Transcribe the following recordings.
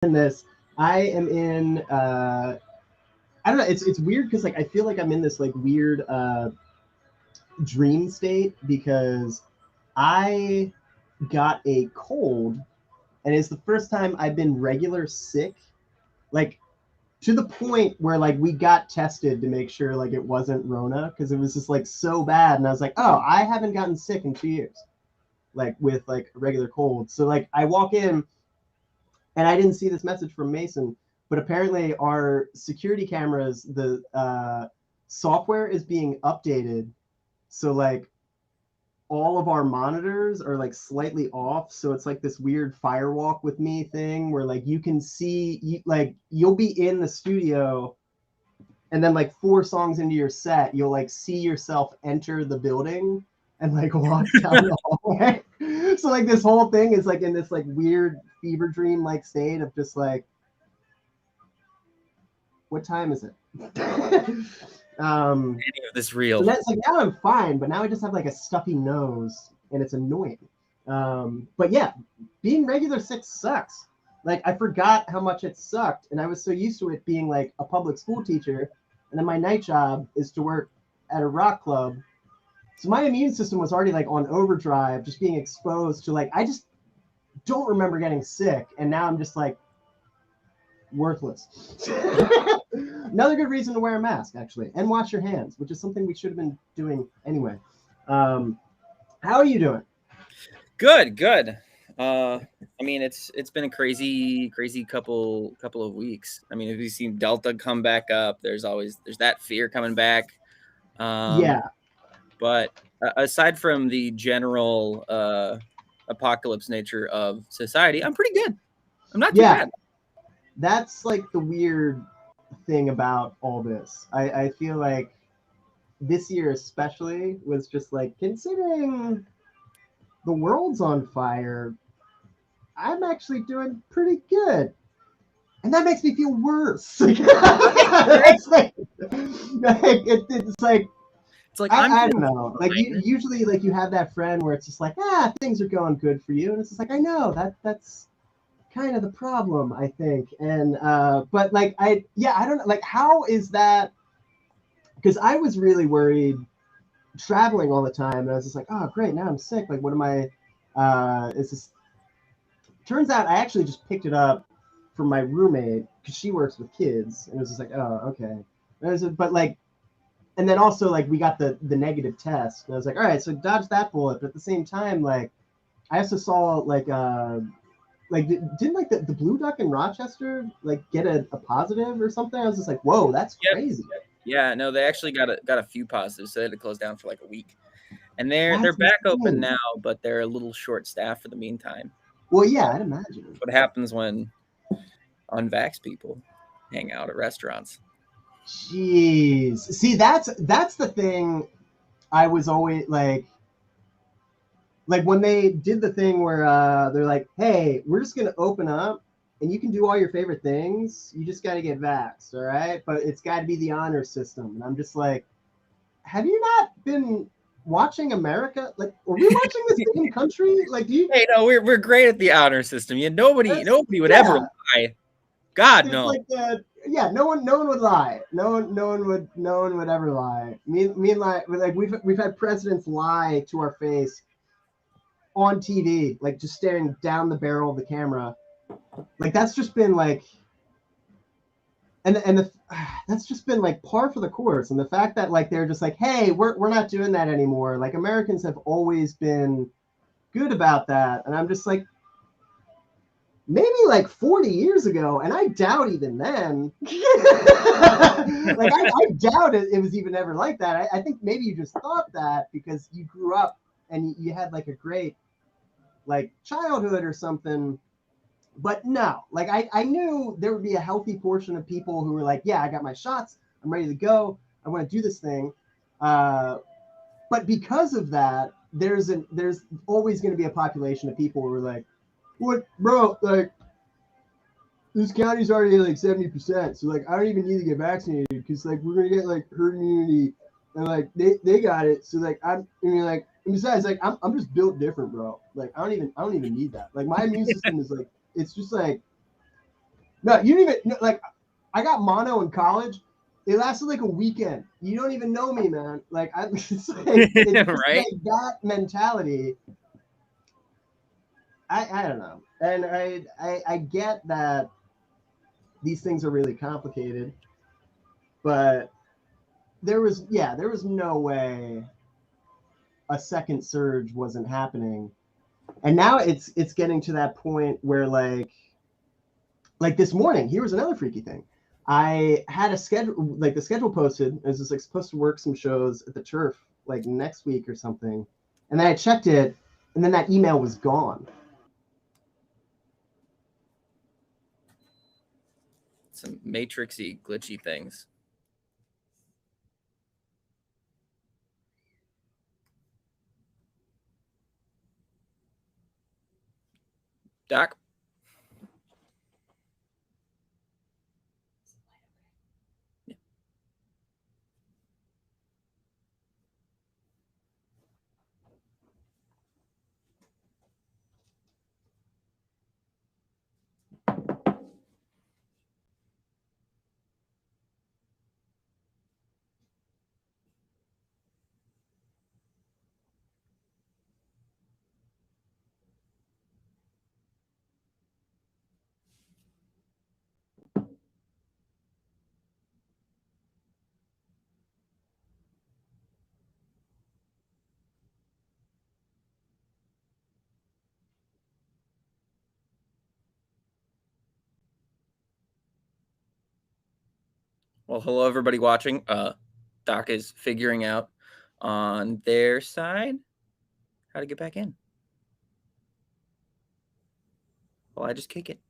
in this. I am in. I don't know. It's weird because like I feel like I'm in this like weird dream state because I got a cold, and it's the first time I've been regular sick, like to the point where like we got tested to make sure like it wasn't Rona because it was just like so bad, and I was like, oh, I haven't gotten sick in 2 years, like with like a regular cold. So like I walk in and I didn't see this message from Mason, but apparently our security cameras, the software is being updated. So like all of our monitors are like slightly off. So it's like this weird firewalk with me thing where like you can see, like you'll be in the studio and then like 4 songs into your set, you'll like see yourself enter the building and like walk down the hallway. So like this whole thing is like in this like weird fever dream like state of just like, what time is it? Any of this real? So that's like now I'm fine, but now I just have like a stuffy nose and it's annoying. But yeah, being regular sick sucks. Like I forgot how much it sucked, and I was so used to it being like a public school teacher, and then my night job is to work at a rock club. So my immune system was already like on overdrive, just being exposed to like I just don't remember getting sick, and now I'm just like worthless. Another good reason to wear a mask, actually, and wash your hands, which is something we should have been doing anyway. How are you doing? Good. I mean, it's been a crazy couple of weeks. I mean, if you've seen Delta come back up, there's that fear coming back. Yeah, But aside from the general apocalypse nature of society, I'm pretty good. I'm not too yeah. bad. That's like the weird thing about all this. I feel like this year especially was just like considering the world's on fire, I'm actually doing pretty good. And that makes me feel worse. It's like It's like I I'm don't know. Like you usually like you have that friend where it's just like, things are going good for you. And it's just like, I know that's kind of the problem, I think. And but like I don't know, like how is that, because I was really worried traveling all the time, and I was just like, oh great, now I'm sick. Like what am I it's just turns out I actually just picked it up from my roommate because she works with kids, and it was just like, oh okay. But like, and then also like we got the negative test, and I was like, all right, so dodge that bullet. But at the same time, like I also saw like didn't like the Blue Duck in Rochester like get a positive or something? I was just like, whoa, that's Yep. crazy. Yeah, no, they actually got a few positives, so they had to close down for like a week. And they're That's back open insane. now, but they're a little short staffed for the meantime. Well, yeah, I'd imagine. What happens when unvaxxed people hang out at restaurants? Jeez. See, that's the thing I was always like when they did the thing where they're like, hey, we're just gonna open up and you can do all your favorite things. You just gotta get vaxxed, all right? But it's gotta be the honor system. And I'm just like, have you not been watching America? Like, are we watching the same country? Like, do you Hey, no, we're great at the honor system. Yeah, nobody would ever yeah. lie. God It's no. like yeah, no one would lie. No one would ever lie. Me and like we've had presidents lie to our face on TV, like just staring down the barrel of the camera. Like that's just been like, and the that's just been like par for the course. And the fact that like they're just like, hey, we're not doing that anymore. Like Americans have always been good about that, and I'm just like, maybe like 40 years ago, and I doubt even then. Like I doubt it was even ever like that. I think maybe you just thought that because you grew up and you had like a great like childhood or something. But no, like I knew there would be a healthy portion of people who were like, yeah, I got my shots, I'm ready to go, I want to do this thing. But because of that, there's always going to be a population of people who are like, what, bro? Like, this county's already like 70%, so like I don't even need to get vaccinated because like we're gonna get like herd immunity, and like they got it. So like I mean like, and besides like I'm just built different, bro. Like I don't even need that. Like my immune system is like it's just like No, you don't even no, like. I got mono in college. It lasted like a weekend. You don't even know me, man. Like it's just Right? like that mentality. I don't know, and I get that these things are really complicated, but there was no way a second surge wasn't happening, and now it's getting to that point where like this morning, here was another freaky thing. I had a schedule, like the schedule posted. I was just like supposed to work some shows at the Turf like next week or something, and then I checked it, and then that email was gone. Some matrixy, glitchy things. Doc? Well, hello, everybody watching. Doc is figuring out on their side how to get back in. Well, I just kick it.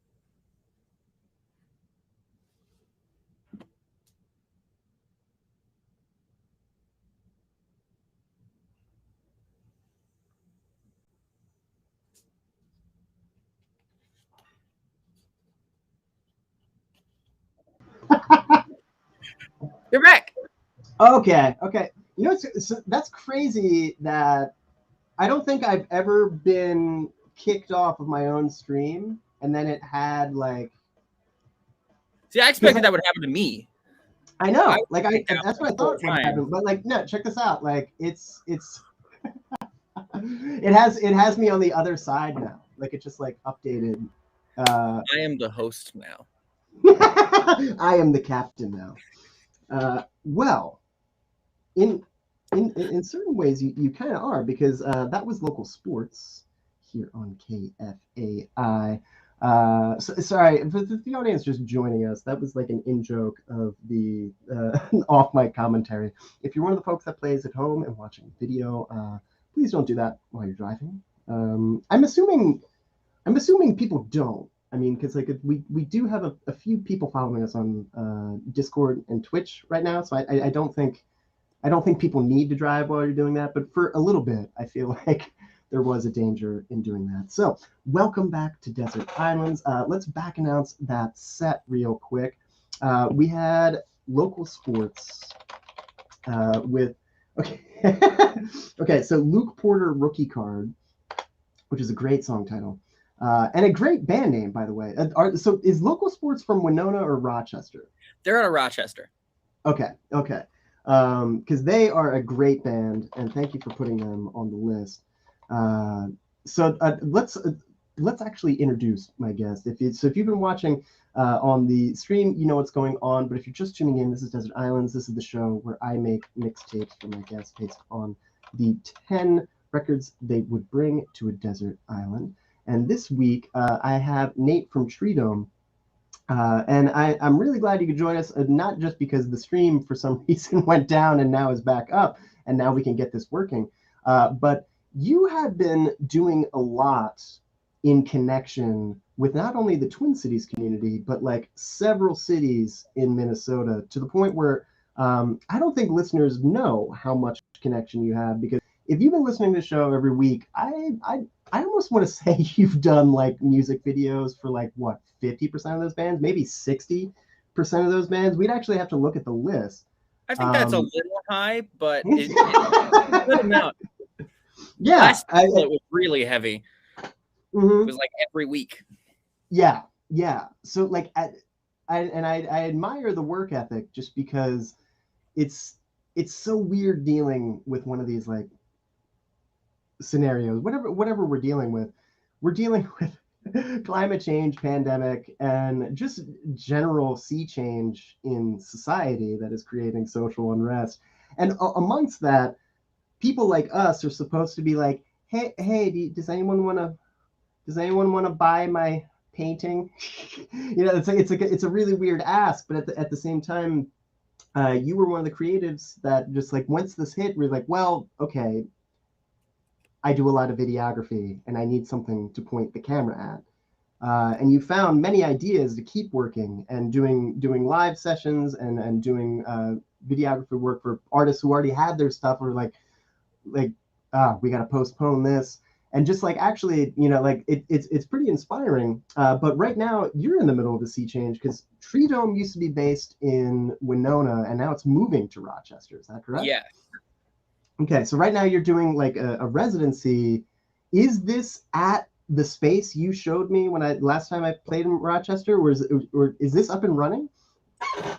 You're back. Okay. You know, that's crazy that I don't think I've ever been kicked off of my own stream, and then it had like. See, I expected that would happen to me. I know, that's what I thought would time. happen, but like, no, check this out. Like, it's it has me on the other side now. Like, it just like updated. I am the host now. I am the captain now. Well, in certain ways, you kind of are, because that was local sports here on KFAI. Sorry, for the audience just joining us, that was like an in-joke of the off-mic commentary. If you're one of the folks that plays at home and watching video, please don't do that while you're driving. I'm assuming people don't. I mean, because like we do have a few people following us on Discord and Twitch right now, so I don't think people need to drive while you're doing that. But for a little bit, I feel like there was a danger in doing that. So welcome back to Desert Islands. Let's back announce that set real quick. We had local sports with okay. Okay, so Luke Porter rookie card, which is a great song title. And a great band name, by the way. So is local sports from Winona or Rochester? They're out of Rochester. Okay. Because they are a great band, and thank you for putting them on the list. So let's actually introduce my guest. If you've been watching on the stream, you know what's going on. But if you're just tuning in, this is Desert Islands. This is the show where I make mixtapes for my guests based on the 10 records they would bring to a desert island. And this week, I have Nate from Tree Dome. And I'm really glad you could join us, not just because the stream for some reason went down and now is back up, and now we can get this working. But you have been doing a lot in connection with not only the Twin Cities community, but like several cities in Minnesota, to the point where I don't think listeners know how much connection you have, because if you've been listening to the show every week, I almost want to say you've done like music videos for like what, 50% of those bands, maybe 60% of those bands. We'd actually have to look at the list. I think that's a little high, but it's a good amount. Yeah, it was really heavy. Mm-hmm. It was like every week. Yeah, Yeah. So like I admire the work ethic just because it's it's so weird dealing with one of these like scenarios, whatever we're dealing with. We're dealing with climate change, pandemic, and just general sea change in society that is creating social unrest. And amongst that, people like us are supposed to be like, hey, does anyone want to buy my painting? It's a really weird ask, but at the same time, you were one of the creatives that just like once this hit, we're like, well, okay, I do a lot of videography and I need something to point the camera at. And you found many ideas to keep working and doing live sessions and doing videography work for artists who already had their stuff, or like we got to postpone this, and just like actually like it's pretty inspiring. But right now you're in the middle of a sea change because Tree Dome used to be based in Winona and now it's moving to Rochester. Is that correct? Yeah. Okay, so right now you're doing like a residency. Is this at the space you showed me when I last time I played in Rochester, or is this up and running?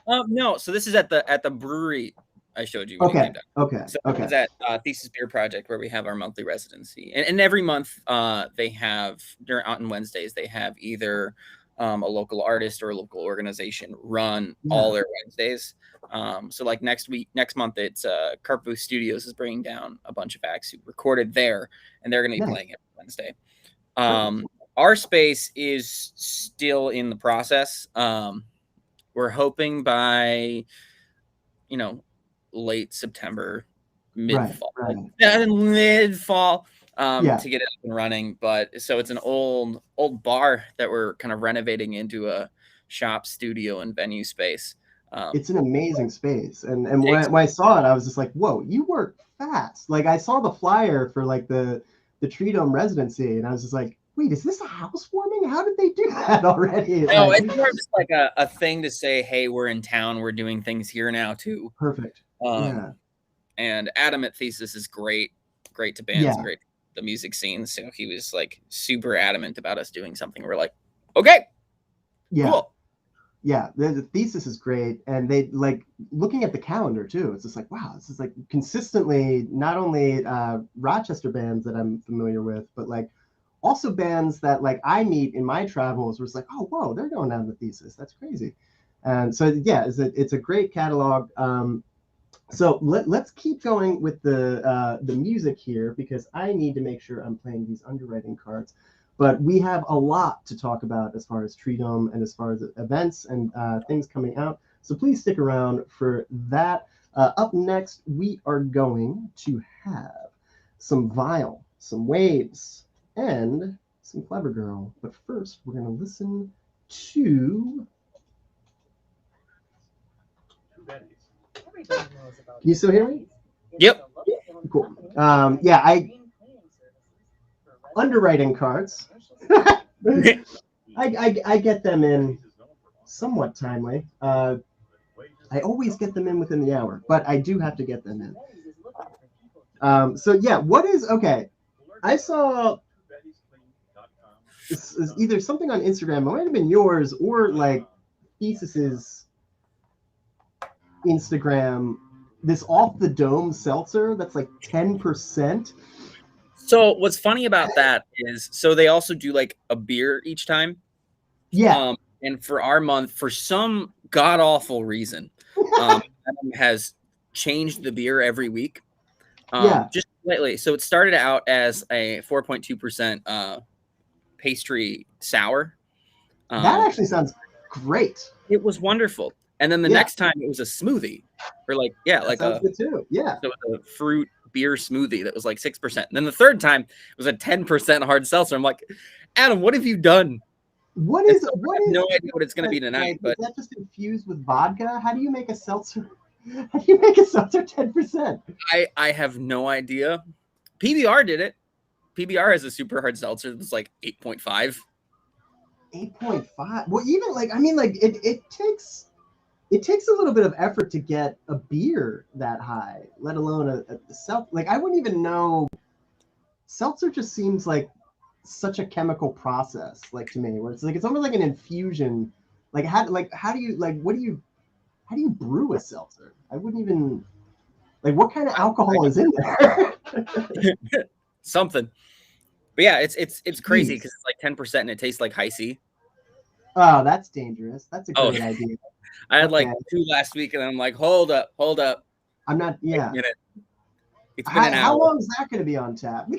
No, so this is at the brewery I showed you when you Okay, came down. okay, So okay. it's at Thesis Beer Project where we have our monthly residency, and every month they have on Wednesdays they have either a local artist or a local organization run all their Wednesdays. So like next month it's Carpooth Studios is bringing down a bunch of acts who recorded there, and they're going to be playing every Wednesday. Our space is still in the process. We're hoping by late September, mid-fall, mid-fall, to get it up and running. But so it's an old bar that we're kind of renovating into a shop, studio, and venue space. It's an amazing space, and when I saw it, I was just like, "Whoa, you work fast!" Like I saw the flyer for like the Tree Dome residency, and I was just like, "Wait, is this a housewarming? How did they do that already?" No, like, it's more just like a thing to say, "Hey, we're in town. We're doing things here now too." Perfect. Yeah. And Adam at Thesis is great to bands and great to the music scene. So he was like super adamant about us doing something. We're like, okay, cool. Yeah, the Thesis is great, and they like looking at the calendar too. It's just like, wow, this is like consistently not only Rochester bands that I'm familiar with, but like also bands that like I meet in my travels. Where it's like, oh, whoa, they're going down the Thesis. That's crazy. And so yeah, it's a great catalog. So let's keep going with the music here because I need to make sure I'm playing these underwriting cards. But we have a lot to talk about as far as Tree Dome and as far as events and things coming out. So please stick around for that. Up next, we are going to have some Vile, some Waves, and some Clever Girl. But first, we're going to listen to... Can you still hear me? Yep. Cool. Underwriting cards. I get them in somewhat timely. I always get them in within the hour, but I do have to get them in. So yeah, what is okay? I saw it's either something on Instagram, it might have been yours, or like Thesis's Instagram. This off the dome seltzer that's like 10%. So what's funny about that is, so they also do like a beer each time. Yeah. And for our month, for some god awful reason, Adam has changed the beer every week. Just slightly. So it started out as a 4.2% pastry sour. That actually sounds great. It was wonderful. And then the next time it was a smoothie, or like good too. Yeah, so a fruit beer smoothie that was like 6%. And then the third time it was a 10% hard seltzer. I'm like, Adam, what have you done? What is? I have no idea what it's going to be tonight. But is that just infused with vodka? How do you make a seltzer? How do you make a seltzer 10%? I have no idea. PBR did it. PBR has a super hard seltzer that's like 8.5. 8.5. Well, even like, I mean, like it takes a little bit of effort to get a beer that high, let alone a seltzer. Like I wouldn't even know. Seltzer just seems like such a chemical process, like to me, where it's like it's almost like an infusion. How do you how do you brew a seltzer? I wouldn't even what kind of alcohol is in there? Something. But yeah, it's crazy Jeez. because it's like 10% and it tastes like high C. Oh, that's dangerous. That's a Oh, great idea. I had like Okay. 2 last week, and I'm like, hold up. I'm not. Wait a Yeah. minute. It's been an How hour. long is that going to be on tap?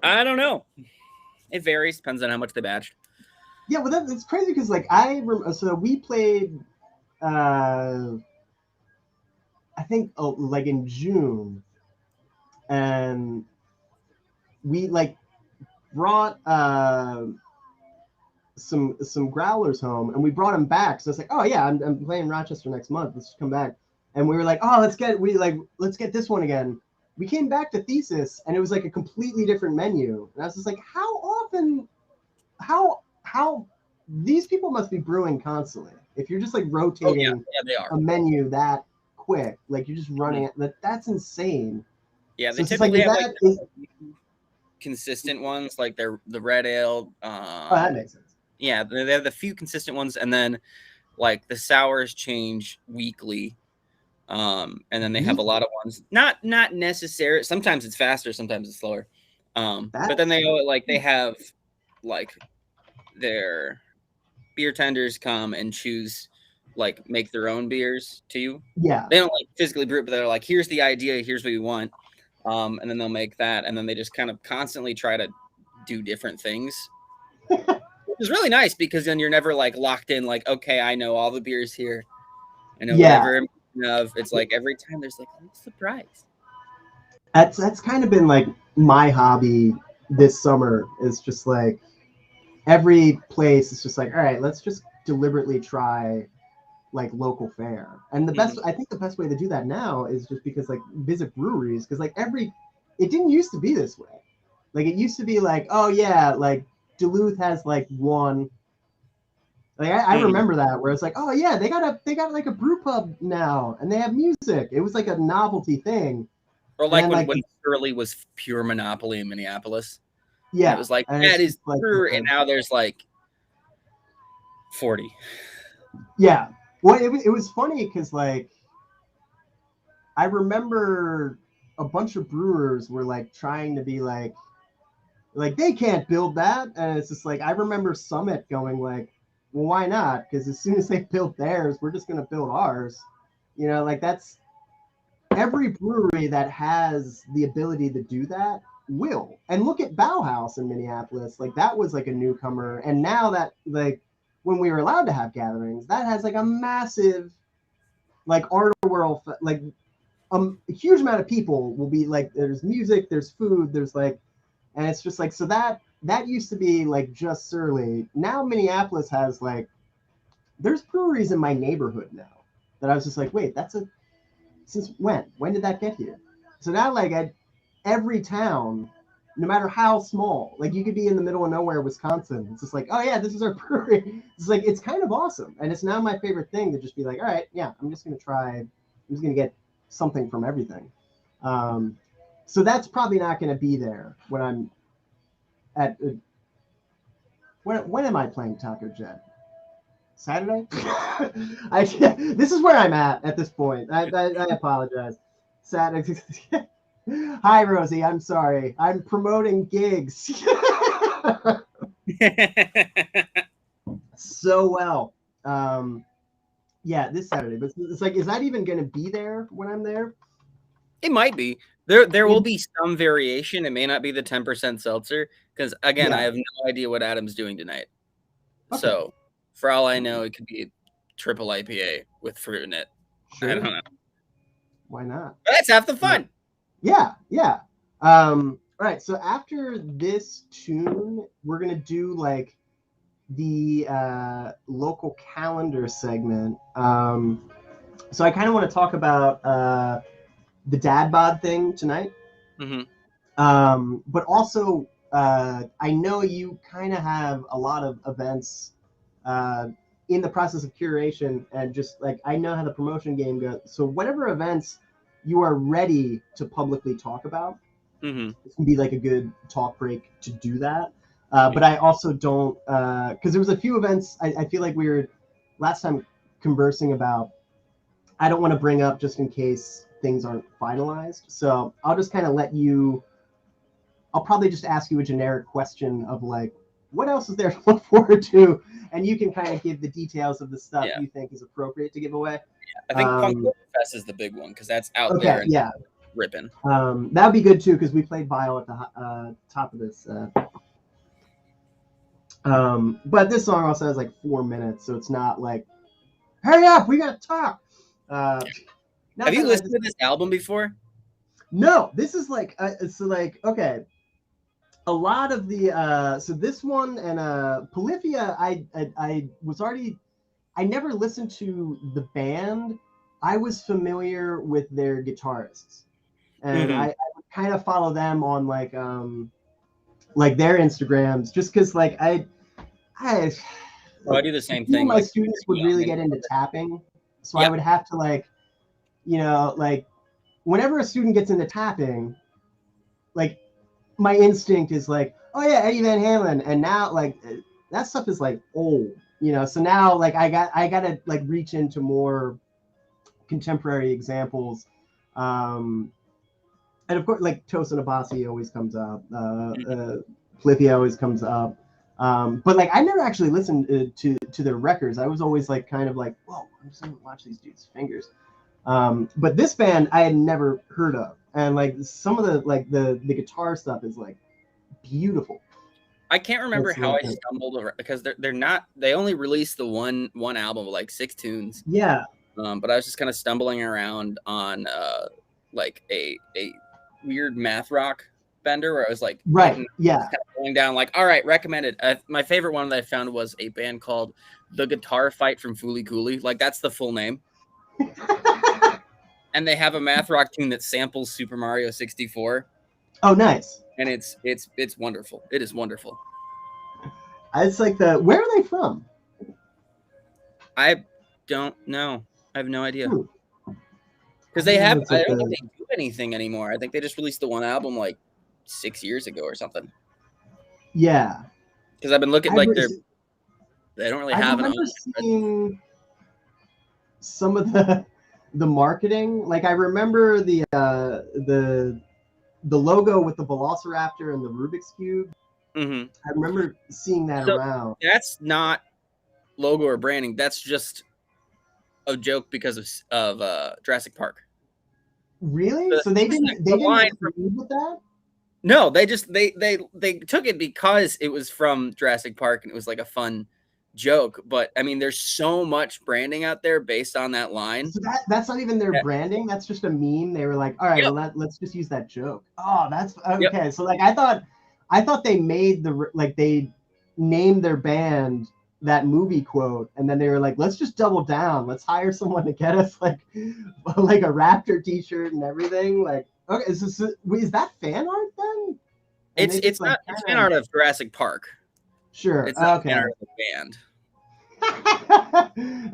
I don't know. It varies. Depends on how much they batched. Yeah, well, it's crazy because so we played. I think like in June, and we brought some growlers home, and we brought them back. So it's like, oh yeah, I'm playing Rochester next month. Let's come back. And we were like, oh, let's get this one again. We came back to Thesis, and it was like a completely different menu. And I was just like, how these people must be brewing constantly. If you're just like rotating they are. a menu that quick, like you're just running it, that's insane. Yeah, So they typically have consistent ones, like the red ale. Oh, that makes sense. Yeah, they have the few consistent ones, and then like the sours change weekly. And then they have a lot of ones. Not necessary. Sometimes it's faster, sometimes it's slower. But then they have like their beer tenders come and choose, like, make their own beers too. Yeah. They don't like physically brew it, but they're like, here's the idea, here's what we want. And then they'll make that, and then they just kind of constantly try to do different things. It's really nice because then you're never like locked in, like, okay, I know all the beers here. I know whatever of. It's like every time there's like a surprise. That's kind of been like my hobby this summer, is just like every place is just like, all right, let's just deliberately try like local fare. And I think the best way to do that now is just because like visit breweries, because like it didn't used to be this way. Like it used to be like, oh yeah, like Duluth has like one. Like I remember that, where it's like, oh yeah, they got like a brew pub now, and they have music. It was like a novelty thing. Or like when Shirley was pure monopoly in Minneapolis. Yeah, and it was like, that is true, and now there's like 40. Yeah, well, it was funny because like I remember a bunch of brewers were like trying to be like they can't build that, and it's just like I remember Summit going like, well, why not? Because as soon as they build theirs, we're just going to build ours. You know, like that's every brewery that has the ability to do that will. And look at Bauhaus in Minneapolis. Like that was like a newcomer. And now that like when we were allowed to have gatherings, that has like a massive like art world, like a huge amount of people will be like, there's music, there's food, there's like, and it's just like, so that used to be like just Surly. Now Minneapolis has like, there's breweries in my neighborhood now that I was just like, wait, since when did that get here? So now like at every town, no matter how small, like you could be in the middle of nowhere, Wisconsin. It's just like, oh yeah, this is our brewery. It's like, it's kind of awesome. And it's now my favorite thing to just be like, all right, yeah, I'm just going to get something from everything. So that's probably not going to be there when I'm at, when am I playing Taco Jet? Saturday? This is where I'm at this point. I apologize. Saturday. Hi, Rosie. I'm sorry. I'm promoting gigs so well. Yeah, this Saturday. But it's like, is that even going to be there when I'm there? It might be. There will be some variation. It may not be the 10% seltzer because, again, I have no idea what Adam's doing tonight. Okay. So, for all I know, it could be a triple IPA with fruit in it. Sure. I don't know. Why not? That's half the fun. Yeah. All right. So after this tune, we're gonna do like the local calendar segment. So I kind of want to talk about the dad bod thing tonight. But also, I know you kind of have a lot of events in the process of curation, and just like I know how the promotion game goes. So whatever events you are ready to publicly talk about, Mm-hmm. This can be like a good talk break to do that. But I also don't, because there was a few events I feel like we were last time conversing about. I don't want to bring up just in case things aren't finalized. So I'll just kind of let you. I'll probably just ask you a generic question of like, what else is there to look forward to, and you can kind of give the details of the stuff Yeah. you think is appropriate to give away. I think Punk Fest is the big one because that's out Okay, there and yeah, ripping. that would be good too because we played Vile at the top of this. But this song also has like 4 minutes, so it's not like, hurry up, we gotta talk. Have you listened to this album before? No, this is like so like okay. A lot of the so this one and Polyphia, I was already I never listened to the band. I was familiar with their guitarists, and I would kind of follow them on like their Instagrams just because like I I do the same few of thing. my Like students would really get into tapping, so I Yep. would have to like like whenever a student gets into tapping, like my instinct is like, oh yeah, Eddie Van Halen, and now like that stuff is like old, So now like I gotta like reach into more contemporary examples, and of course like Tosin Abasi always comes up, Flippy always comes up, but like I never actually listened to their records. I was always like kind of like, whoa, I'm just gonna watch these dudes' fingers. But this band I had never heard of, and like some of the like the guitar stuff is like beautiful. I can't remember It's how like, I stumbled around because they're not. They only released the one album with like 6 tunes. yeah. But I was just kind of stumbling around on like a weird math rock bender where I was like Right. Yeah. kind of going down like, all right, recommended. My favorite one that I found was a band called The Guitar Fight from Fooly Cooley. Like that's the full name. And they have a math rock tune that samples Super Mario 64. Oh, nice. And it's wonderful. It is wonderful. It's like where are they from? I don't know. I have no idea. Because I I like don't think they do anything anymore. I think they just released the one album like 6 years ago or something. Yeah. Because I've been looking like they don't really have I remember seeing some of the marketing. Like I remember the logo with the Velociraptor and the Rubik's Cube. Mm-hmm. I remember seeing that around. That's not logo or branding. That's just a joke because of Jurassic Park. Really? So they didn't lead with that? No, they just they took it because it was from Jurassic Park and it was like a fun joke. But I mean, there's so much branding out there based on that line. So that's not even their branding. That's just a meme. They were like, all right, well let's just use that joke. Oh, that's okay. Yep. So like I thought they made they named their band that movie quote, and then they were like, let's just double down. Let's hire someone to get us like a Raptor T-shirt and everything. Like, okay, is that fan art then? And it's not it's fan art of Jurassic Park. Sure. It's not okay. fan art of the band.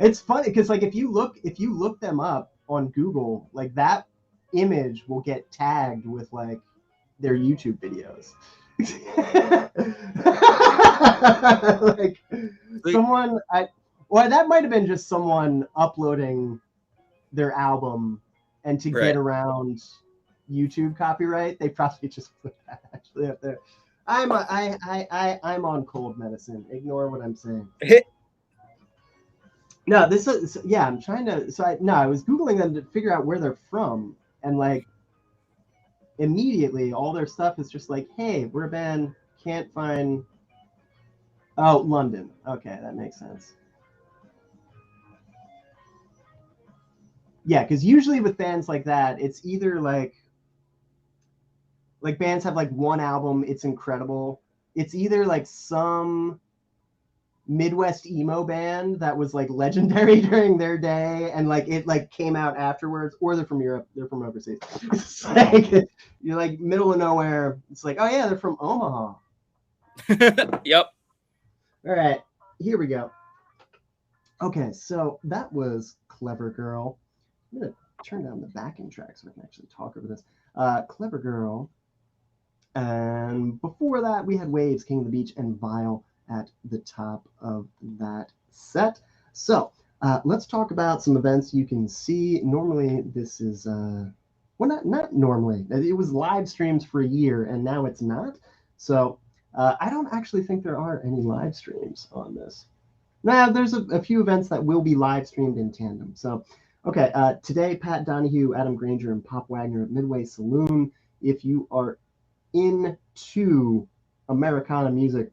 It's funny because like if you look them up on Google, like that image will get tagged with like their YouTube videos. Like someone that might have been just someone uploading their album, and to get around YouTube copyright, they probably just put that actually up there. I'm on cold medicine. Ignore what I'm saying. No, this is I'm trying to. I was Googling them to figure out where they're from, and like immediately all their stuff is just like, hey, we're a band, can't find. Oh, London. Okay, that makes sense. Yeah, because usually with bands like that, it's either like bands have like one album, it's incredible. It's either like some Midwest emo band that was like legendary during their day and like it like came out afterwards, or they're from Europe, they're from overseas. It's like you're like middle of nowhere. It's like, oh yeah, they're from Omaha. Yep. All right, here we go. Okay, so that was Clever Girl. I'm gonna turn down the backing track so I can actually talk over this. Clever Girl And before that, we had Waves, King of the Beach, and Vile at the top of that set. So let's talk about some events you can see. Normally, this is, well, not normally. It was live streams for a year, and now it's not. So I don't actually think there are any live streams on this. Now, there's a few events that will be live streamed in tandem. So, okay, today, Pat Donahue, Adam Granger, and Pop Wagner at Midway Saloon. If you are into Americana music,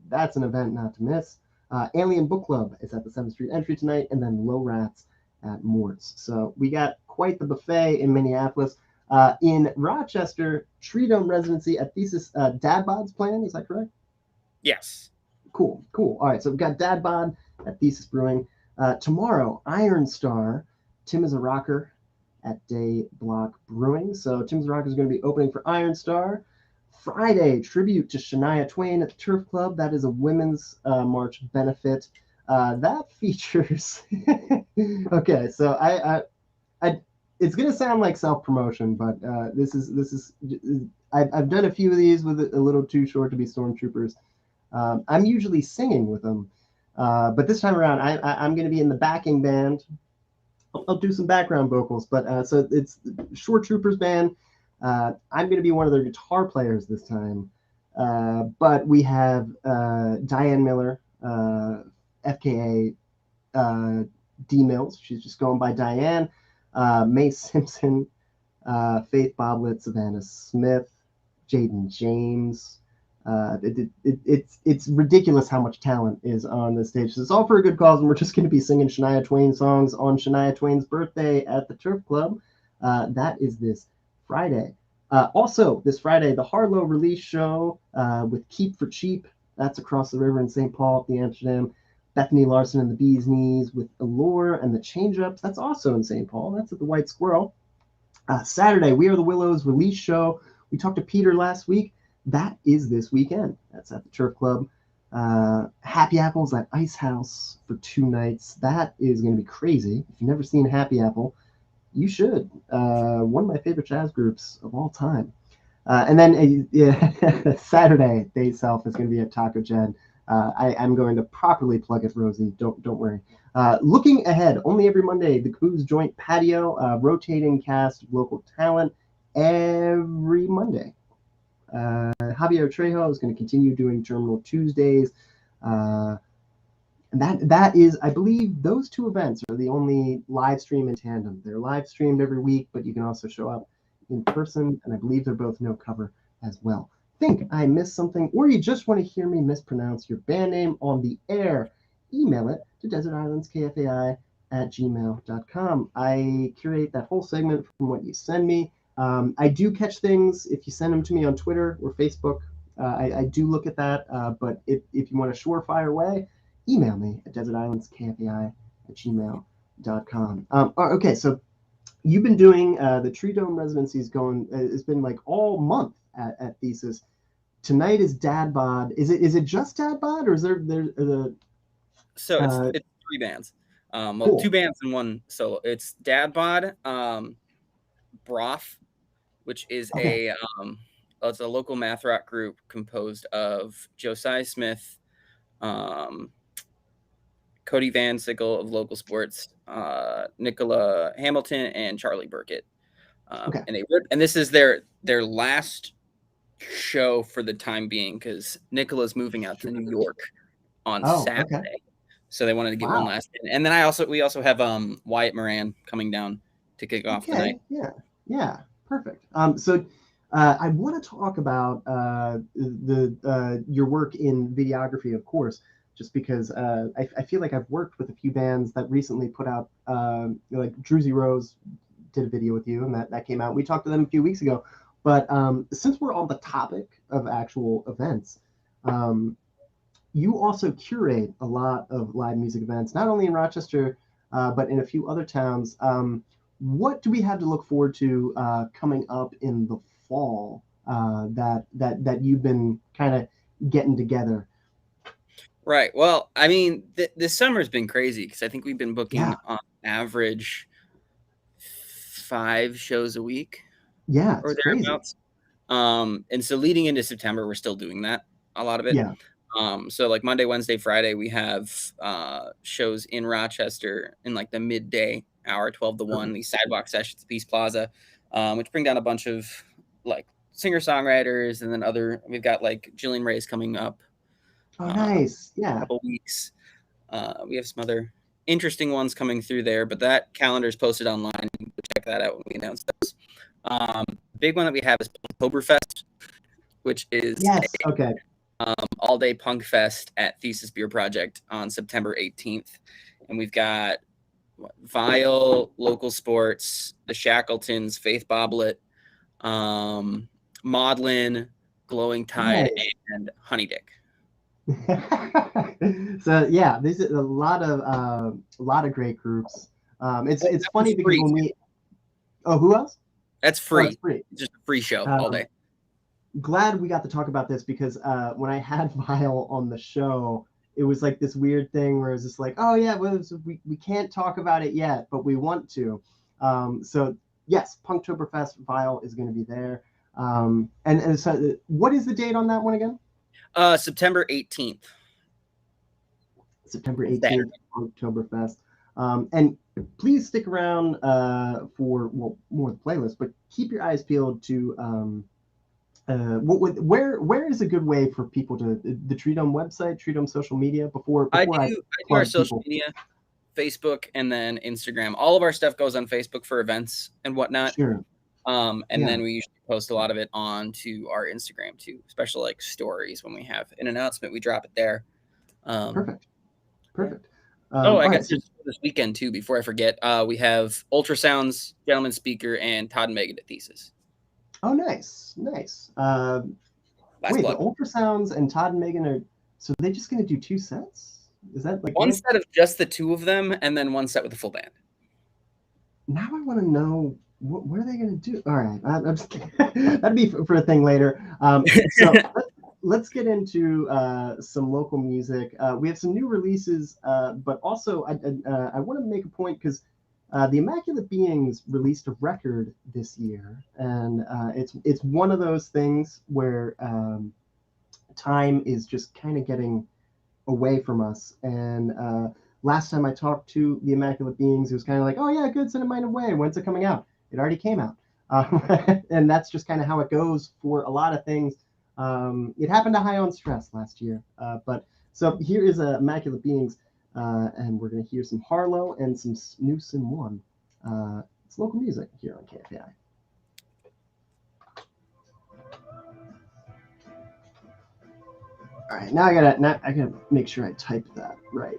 that's an event not to miss. Alien Book Club is at the 7th Street entry tonight, and then Low Rats at Mort's. So we got quite the buffet in Minneapolis. In Rochester, Tree Dome residency at Thesis. Dad Bod's playing, is that correct? Yes. Cool. All right, so we've got Dad Bod at Thesis Brewing. Tomorrow, Iron Star. Tim is a Rocker at Day Block Brewing. So Tim's Rocker is going to be opening for Iron Star. Friday, tribute to Shania Twain at the Turf Club. That is a women's march benefit. That features. Okay, so I it's going to sound like self-promotion, but this is I've done a few of these with a little too short to be stormtroopers. I'm usually singing with them, but this time around I'm going to be in the backing band. I'll do some background vocals, but so it's Shore Troopers band. I'm going to be one of their guitar players this time, but we have Diane Miller, FKA D Mills. She's just going by Diane. Mae Simpson, Faith Boblet, Savannah Smith, Jaden James. It's ridiculous how much talent is on this stage. So it's all for a good cause, and we're just going to be singing Shania Twain songs on Shania Twain's birthday at the Turf Club. That is this Friday. Also, this Friday, the Harlow release show with Keep for Cheap. That's across the river in St. Paul at the Amsterdam. Bethany Larson and the Bee's Knees with Allure and the Change-Ups. That's also in St. Paul. That's at the White Squirrel. Saturday, We Are the Willows release show. We talked to Peter last week. That is this weekend. That's at the Turf Club. Happy Apples at Ice House for 2 nights. That is going to be crazy. If you've never seen Happy Apple, you should. One of my favorite jazz groups of all time. And then Saturday, Day Self is going to be at Taco Jed. I'm going to properly plug it, Rosie. Don't worry. Looking ahead, only every Monday, the Caboose Joint Patio, rotating cast of local talent every Monday. Javier Trejo is going to continue doing Terminal Tuesdays. And that is, I believe, those 2 events are the only live stream in tandem. They're live streamed every week, but you can also show up in person, and I believe they're both no cover as well. Think I missed something, or you just want to hear me mispronounce your band name on the air, email it to desertislandskfai@gmail.com. I curate that whole segment from what you send me. I do catch things if you send them to me on Twitter or Facebook. I do look at that, but if you want a surefire way, email me at desertislandskfai@gmail.com. Okay, so you've been doing the Tree Dome residencies going. It's been like all month at Thesis. Tonight is Dad Bod. Is it just Dad Bod, or is there So it's 3 bands. Cool. 2 bands and 1 solo. It's Dad Bod, Broth, which is it's a local math rock group composed of Josiah Smith, Cody Van Sickle of Local Sports, Nicola Hamilton, and Charlie Burkett. And this is their last show for the time being, because Nicola's moving out to New York on Saturday. Okay. So they wanted to get one last in. And then we also have Wyatt Moran coming down to kick off the night. Yeah, perfect. So I want to talk about your work in videography, of course, just because I feel like I've worked with a few bands that recently put out, like Druzy Rose did a video with you, and that came out. We talked to them a few weeks ago. But since we're on the topic of actual events, you also curate a lot of live music events, not only in Rochester, but in a few other towns. What do we have to look forward to coming up in the fall that you've been kind of getting together? Right. Well, I mean, this summer's been crazy because I think we've been booking on average 5 shows a week. Yeah, it's crazy. And so leading into September, we're still doing that, a lot of it. Yeah. So like Monday, Wednesday, Friday, we have shows in Rochester in like the midday hour, 12 to 1, these sidewalk sessions at Peace Plaza, which bring down a bunch of like singer-songwriters, and then we've got like Jillian Ray's coming up. Oh, nice. Yeah. A couple weeks. We have some other interesting ones coming through there, but that calendar is posted online. Check that out when we announce those. Big one that we have is Oktoberfest, which is all-day punk fest at Thesis Beer Project on September 18th. And we've got Vile, Local Sports, the Shackletons, Faith Boblet, Maudlin, Glowing Tide, and Honey Dick. So yeah, there's a lot of great groups. It's funny because when we who else? That's free. It's free. Just a free show all day. Glad we got to talk about this because when I had Vile on the show, it was like this weird thing where it was just like, oh yeah, well, we can't talk about it yet, but we want to. So yes, Punktoberfest, Vile is going to be there. And so what is the date on that one again? September 18th. September 18th, Oktoberfest. And please stick around for more of the playlist, but keep your eyes peeled to where is a good way for people to the Tree Dome website, Tree Dome social media before I do our social media, Facebook and then Instagram. All of our stuff goes on Facebook for events and whatnot. Sure. And then we usually post a lot of it onto our Instagram too, especially like stories. When we have an announcement, we drop it there. Perfect. I guess just this weekend too, before I forget, we have Ultrasounds, Gentleman Speaker, and Todd and Megan at Thesis. Oh, nice. Wait, the Ultrasounds and Todd and Megan so they're just going to do 2 sets? Is that like one set of just the two of them, and then one set with the full band? Now I want to know what are they going to do? All right, I'm just kidding. That'd be for a thing later. So let's get into some local music. We have some new releases, but also I want to make a point because the Immaculate Beings released a record this year, and it's one of those things where time is just kind of getting away from us. And last time I talked to the Immaculate Beings, it was kind of like, oh yeah, good, send mine away. When's it coming out? It already came out. And that's just kind of how it goes for a lot of things. It happened to High on Stress last year. But so here is Immaculate Beings, and we're going to hear some Harlow and some new Sin 1. It's local music here on KFAI. All right, now I gotta make sure I type that right.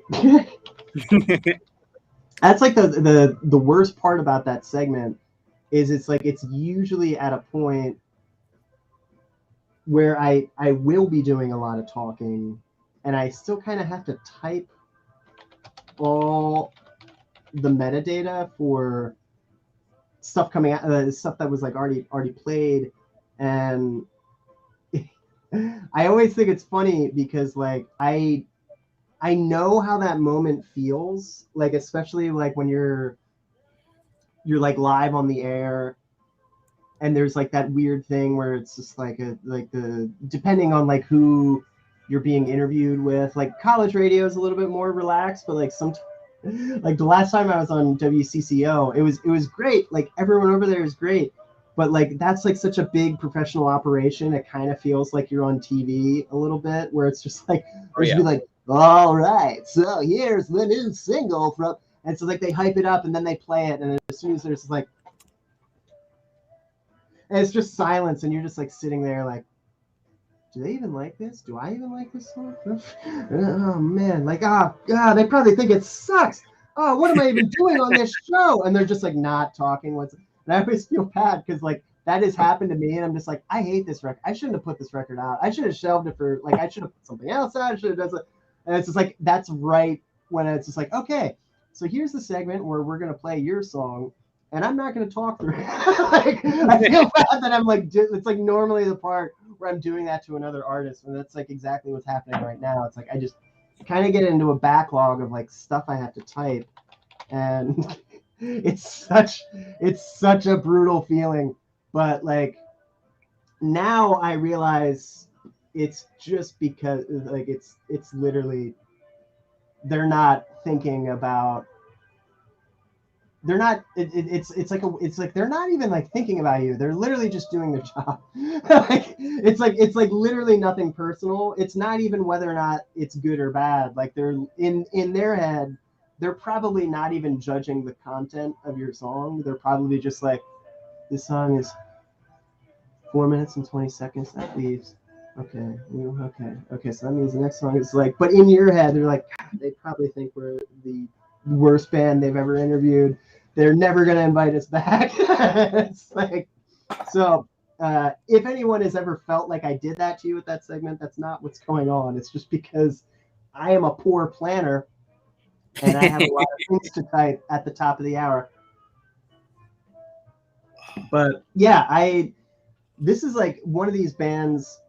That's like the worst part about that segment is it's usually at a point where I will be doing a lot of talking, and I still kind of have to type all the metadata for stuff coming out, stuff that was like already played, and I always think it's funny because like I know how that moment feels, like especially like when you're like live on the air, and there's like that weird thing where it's just like depending on like who you're being interviewed with, like college radio is a little bit more relaxed, but like like the last time I was on WCCO, it was great. Like everyone over there is great, but like that's like such a big professional operation. It kind of feels like you're on TV a little bit, where it's just like be like, all right, so here's the new single from, and so like they hype it up and then they play it, and as soon as there's like, and it's just silence, and you're just like sitting there like, do they even like this? Do I even like this song? Oh man, like they probably think it sucks. Oh, what am I even doing on this show? And they're just like not talking. And I always feel bad because like that has happened to me, and I'm just like, I hate this record. I shouldn't have put this record out. I should have shelved it for like I should have put something else out. I should have done something. And it's just like that's right when it's just like, okay, so here's the segment where we're gonna play your song, and I'm not gonna talk through it. Like, I feel bad that I'm like, it's like normally the part where I'm doing that to another artist, and that's like exactly what's happening right now. It's like I just kind of get into a backlog of like stuff I have to type, and it's such a brutal feeling. But like now I realize it's just because like it's literally they're not thinking about they're not it's like they're not even like thinking about you, they're literally just doing their job. Like it's like literally nothing personal, it's not even whether or not it's good or bad, like they're in their head they're probably not even judging the content of your song, they're probably just like this song is 4 minutes and 20 seconds that leaves. Okay, okay. So that means the next song is like, but in your head, they're like, God, they probably think we're the worst band they've ever interviewed. They're never gonna invite us back. It's like, so if anyone has ever felt like I did that to you with that segment, that's not what's going on. It's just because I am a poor planner and I have a lot of things to type at the top of the hour. But yeah, this is like one of these bands,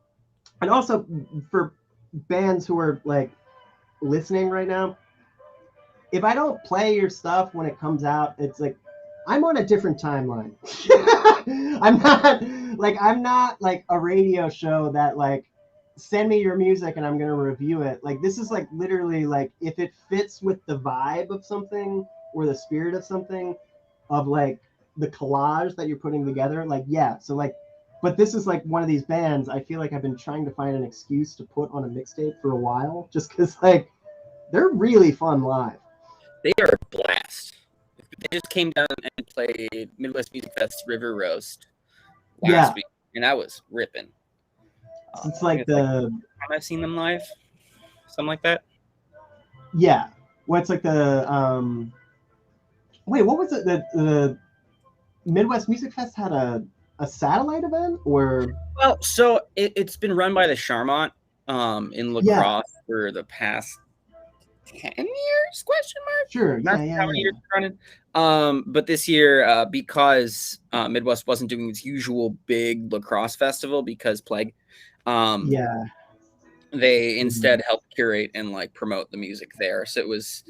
and also for bands who are like listening right now, if I don't play your stuff when it comes out, it's like I'm on a different timeline. I'm not like a radio show that like send me your music and I'm gonna review it. Like this is like literally like if it fits with the vibe of something or the spirit of something, of like the collage that you're putting together, like yeah. So like, but this is like one of these bands I feel like I've been trying to find an excuse to put on a mixtape for a while, just because like they're really fun live. They are a blast. They just came down and played Midwest Music Fest River Roast last week, and I was ripping. It's like the time I've seen them live, something like that. Yeah, well, it's like the wait, what was it? The Midwest Music Fest had a satellite event, or well, so it's been run by the Charmont in La Crosse for the past 10 years? Question mark. Sure. How many years running? But this year, because Midwest wasn't doing its usual big La Crosse festival because plague, they instead helped curate and like promote the music there. So it was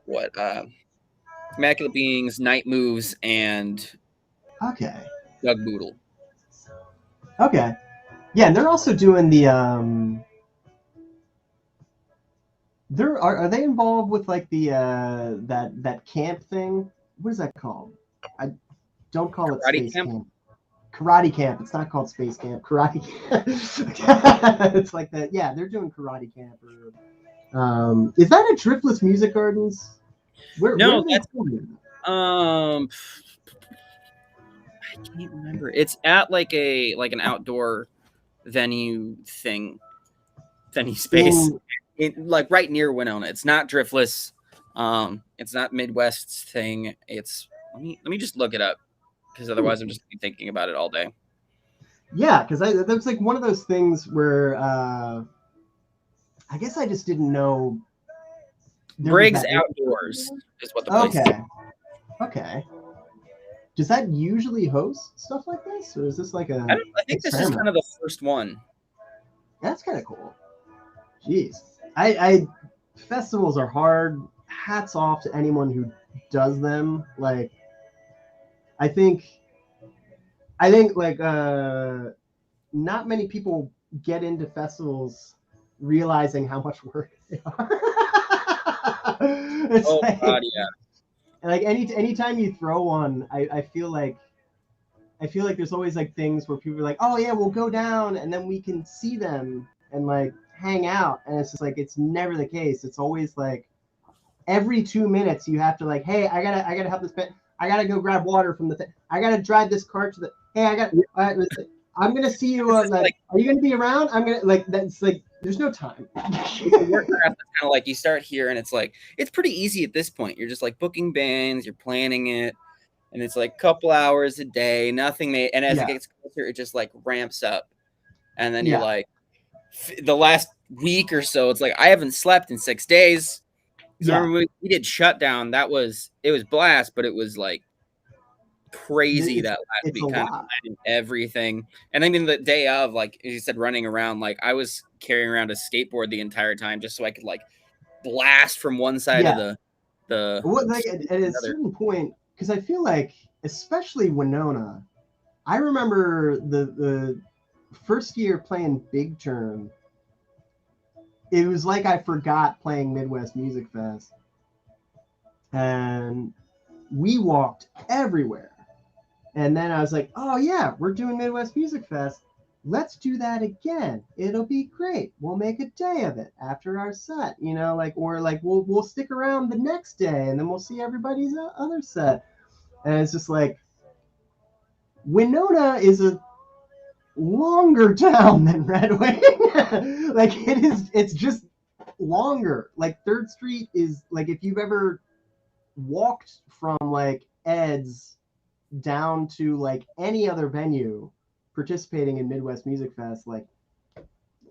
what Immaculate Beings, Night Moves, and Doug Boodle. Okay. Yeah, and they're also doing the are they involved with like the that camp thing? What is that called? I don't call it Space Camp. Karate Camp. It's not called Space Camp. Karate Camp. It's like that. Yeah, they're doing Karate Camp. Or, is that at Driftless Music Gardens? Where that's I can't remember. It's at like an outdoor venue space. Like right near Winona. It's not Driftless. It's not Midwest's thing. It's let me just look it up, because otherwise I'm just gonna be thinking about it all day. Yeah, because that's like one of those things where I guess I just didn't know. Briggs Outdoors is what the place is. Okay. Does that usually host stuff like this, or is this like a? I think this is kind of the first one. That's kind of cool. Jeez, I festivals are hard. Hats off to anyone who does them. Like, I think like not many people get into festivals realizing how much work they are. God, yeah. Like anytime you throw one, I feel like there's always like things where people are like, oh yeah, we'll go down and then we can see them and like hang out, and it's just like it's never the case. It's always like every 2 minutes you have to like, hey, I gotta help this pet. I gotta go grab water from the thing. I gotta drive this cart to the. Hey, I'm gonna see you. Like, are you gonna be around? I'm gonna like. That's like. There's no time. Kind of like you start here, and it's like it's pretty easy at this point. You're just like booking bands, you're planning it, and it's like a couple hours a day, nothing made. And as it gets closer, it just like ramps up, and then you're like, the last week or so, it's like I haven't slept in 6 days. Remember we did Shutdown. It was blast, but it was like crazy that last week, kind of everything. And I mean, the day of, like you said, running around, like I was carrying around a skateboard the entire time just so I could like blast from one side of the like at a certain point, because I feel like especially Winona, I remember the first year playing Big Turn. It was like I forgot playing Midwest Music Fest, and we walked everywhere. And then I was like, oh yeah, we're doing Midwest Music Fest. Let's do that again. It'll be great. We'll make a day of it after our set, you know, like, or like we'll stick around the next day and then we'll see everybody's other set. And it's just like, Winona is a longer town than Red Wing. Like it's just longer. Like Third Street is like, if you've ever walked from like Ed's down to like any other venue participating in Midwest Music Fest, like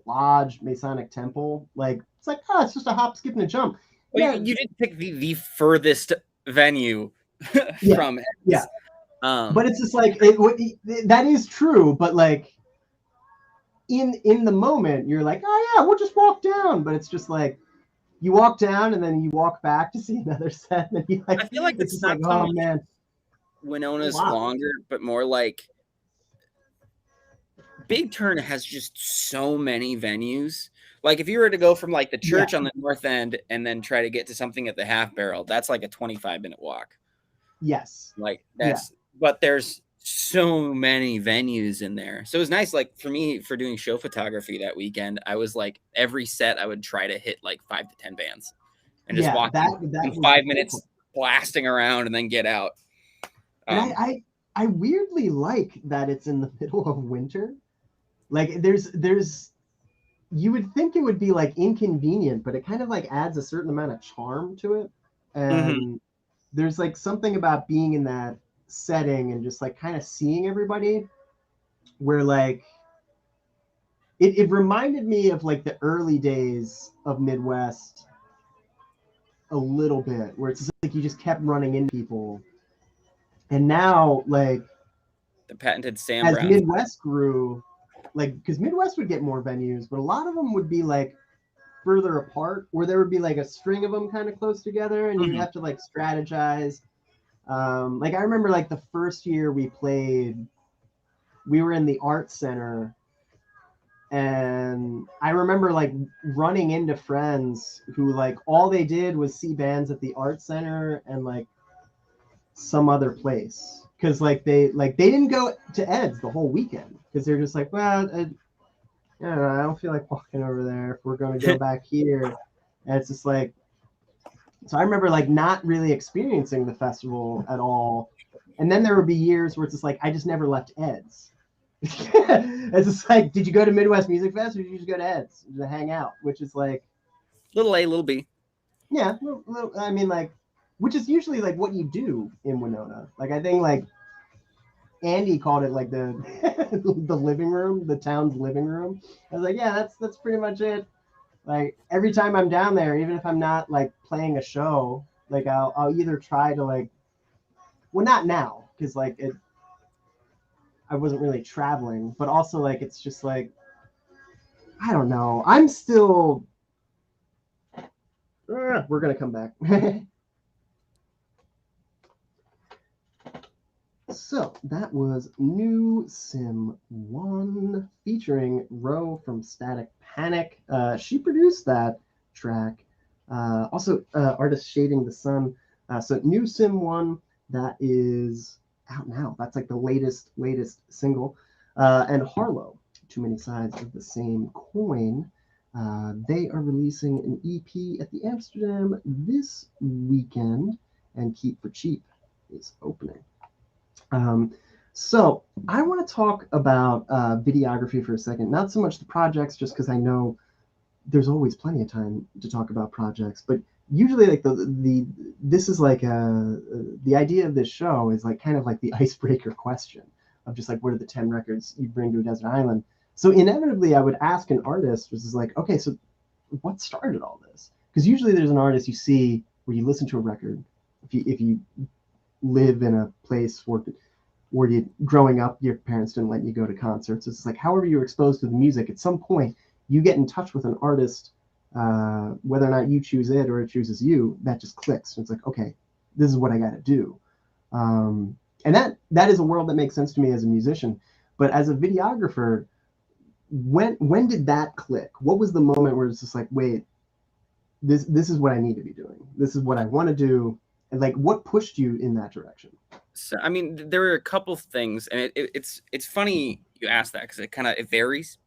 Lodge, Masonic Temple, like it's like, oh, it's just a hop, skip, and a jump. Well, Yeah, you did pick the furthest venue yeah, from Ed's. yeah. But it's just like that is true, but like in the moment you're like, oh yeah, we'll just walk down. But it's just like you walk down and then you walk back to see another set, and you like, I feel like it's just not like, so oh much man, Winona's longer, but more like Big Turn has just so many venues. Like if you were to go from like the church on the north end and then try to get to something at the Half Barrel, that's like a 25-minute walk. Yes. Like that's, but there's so many venues in there. So it was nice. Like for me, for doing show photography that weekend, I was like, every set I would try to hit like 5 to 10 bands and just walk in 5 minutes blasting around and then get out. And I weirdly like that it's in the middle of winter. Like there's you would think it would be like inconvenient, but it kind of like adds a certain amount of charm to it. And there's like something about being in that setting and just like kind of seeing everybody where like it reminded me of like the early days of Midwest a little bit, where it's just like you just kept running into people. And now like the patented Sam as Brown. Midwest grew, like, because Midwest would get more venues, but a lot of them would be like further apart, where there would be like a string of them kind of close together, and you have to like strategize. Like I remember like the first year we played, we were in the art center, and I remember like running into friends who like all they did was see bands at the art center and like some other place. Because like they didn't go to Ed's the whole weekend because they're just like, well, I don't know, I don't feel like walking over there if we're going to go back here. And it's just like, so I remember like not really experiencing the festival at all. And then there would be years where it's just like, I just never left Ed's. It's just like, did you go to Midwest Music Fest or did you just go to Ed's to hang out? Which is like, little A, little B. Yeah, I mean, like, which is usually like what you do in Winona. Like I think like Andy called it like the the living room, the town's living room. I was like, yeah, that's pretty much it. Like every time I'm down there, even if I'm not like playing a show, like I'll either try to like, well, not now because like I wasn't really traveling, but also like it's just like, I don't know. I'm still. We're gonna come back. So that was New Sim 1 featuring Ro from Static Panic. She produced that track. Also, artist Shading the Sun. So New Sim 1, that is out now. That's like the latest single. And Harlow, Too Many Sides of the Same Coin. They are releasing an EP at the Amsterdam this weekend, and Keep for Cheap is opening. So I want to talk about videography for a second. Not so much the projects, just because I know there's always plenty of time to talk about projects. But usually, like this is like the idea of this show is like kind of like the icebreaker question of just like, what are the 10 records you bring to a desert island? So inevitably, I would ask an artist, which is like, okay, so what started all this? Because usually there's an artist you see where you listen to a record. If you live in a place where you growing up, your parents didn't let you go to concerts. It's like, however you were exposed to the music, at some point you get in touch with an artist, whether or not you choose it or it chooses you, that just clicks. It's like, okay, this is what I got to do. And that is a world that makes sense to me as a musician. But as a videographer, when did that click? What was the moment where it's just like, wait, this is what I need to be doing. This is what I want to do. And like, what pushed you in that direction? So, I mean, there were a couple things, and it's funny you asked that because it varies.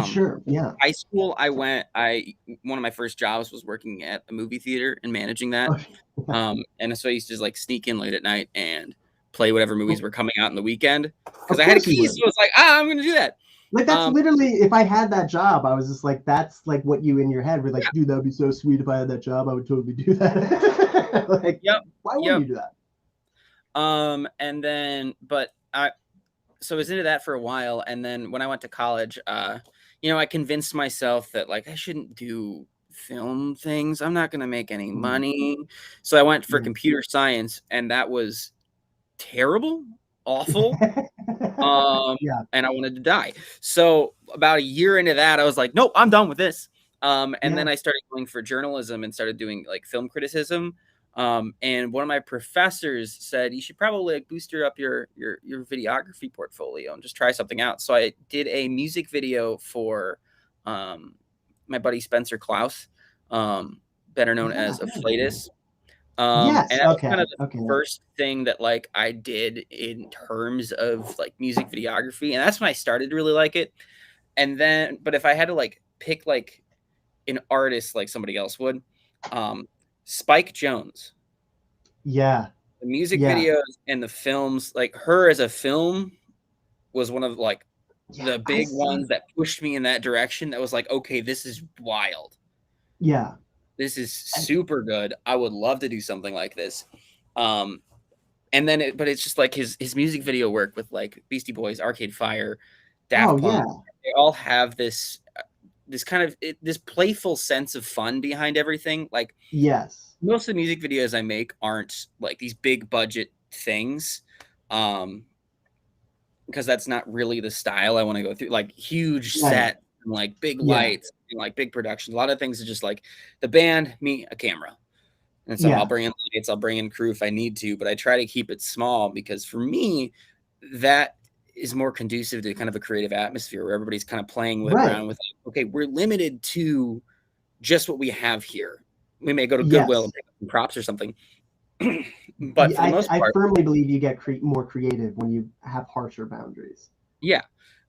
Sure. Yeah. High school, one of my first jobs was working at a movie theater and managing that. Okay. And so I used to just like sneak in late at night and play whatever movies were coming out in the weekend because Of I had a course you key. would. So it's like, I'm going to do that. Like that's literally, if I had that job, I was just like, that's like what you in your head were like, Yeah. dude, that would be so sweet if I had that job. I would totally do that. Like, Yep. why wouldn't you do that? And then, so I was into that for a while. And then when I went to college, I convinced myself that like I shouldn't do film things. I'm not going to make any money. So I went for computer science, and that was terrible, awful. Yeah. And I wanted to die. So about a year into that, I was like, nope, I'm done with this. And then I started going for journalism and started doing like film criticism. And one of my professors said you should probably like boost up your videography portfolio and just try something out. So I did a music video for my buddy Spencer Klaus, better known as Afflatus. Yes. And that was Okay. kind of the Okay. first thing that like I did in terms of like music videography, and that's when I started to really like it. And then, but if I had to like pick like an artist like somebody else would, Spike Jonze. Yeah. The music Yeah. videos and the films, like her as a film, was one of like the big ones that pushed me in that direction. That was like, okay, this is wild. Yeah. This is super good. I would love to do something like this. And then, but it's just like his music video work with like Beastie Boys, Arcade Fire, Daft Punk. Yeah. They all have this kind of this playful sense of fun behind everything. Like, yes, most of the music videos I make aren't like these big budget things, because that's not really the style I want to go through. Like huge set, and like big lights, and like big production. A lot of things are just like the band, me, a camera. And so I'll bring in lights, I'll bring in crew if I need to, but I try to keep it small because for me, that is more conducive to kind of a creative atmosphere where everybody's kind of playing around with, like, okay, we're limited to just what we have here. We may go to Goodwill and pick up some props or something. But for the most part, I firmly believe you get more creative when you have harsher boundaries. Yeah.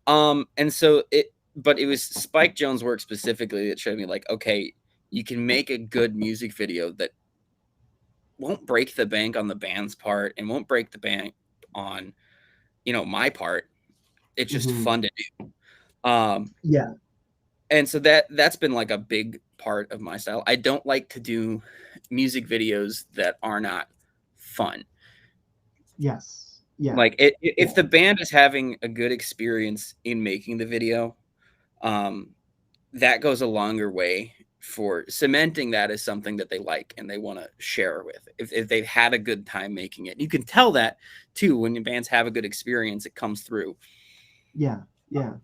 And so but it was Spike Jonze' work specifically that showed me like, okay, you can make a good music video that won't break the bank on the band's part and won't break the bank on, my part. It's just fun to do. And so that's been like a big part of my style. I don't like to do music videos that are not fun. Yes. Yeah. Like if the band is having a good experience in making the video, that goes a longer way for cementing that as something that they like and they want to share with. If they've had a good time making it, you can tell that too when your bands have a good experience. It comes through. Yeah. But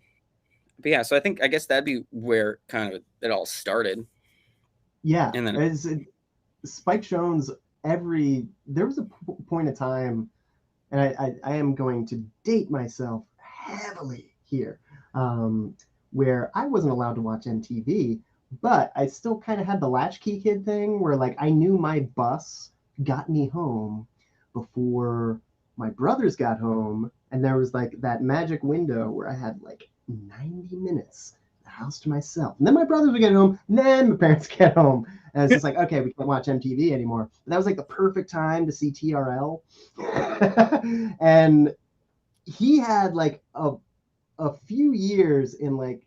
yeah, so I guess that'd be where kind of it all started. Yeah. And then Spike Jonze, there was a point of time, and I am going to date myself heavily here, where I wasn't allowed to watch MTV, but I still kind of had the latchkey kid thing where like I knew my bus got me home before my brothers got home, and there was like that magic window where I had like 90 minutes the house to myself, and then my brothers would get home, and then my parents get home, and it's just like, okay, we can't watch MTV anymore. And that was like the perfect time to see TRL. And he had like a few years in like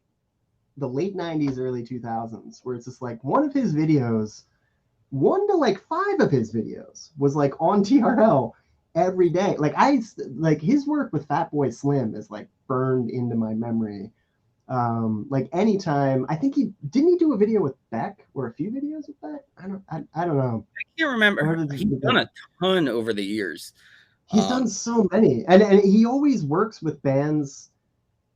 the late 90s, early 2000s, where it's just like one to like 5 of his videos was like on TRL every day. Like his work with Fatboy Slim is like burned into my memory. Like anytime, I think he do a video with Beck or a few videos with Beck. I don't know. I can't remember. He's done a ton over the years. He's done so many, and he always works with bands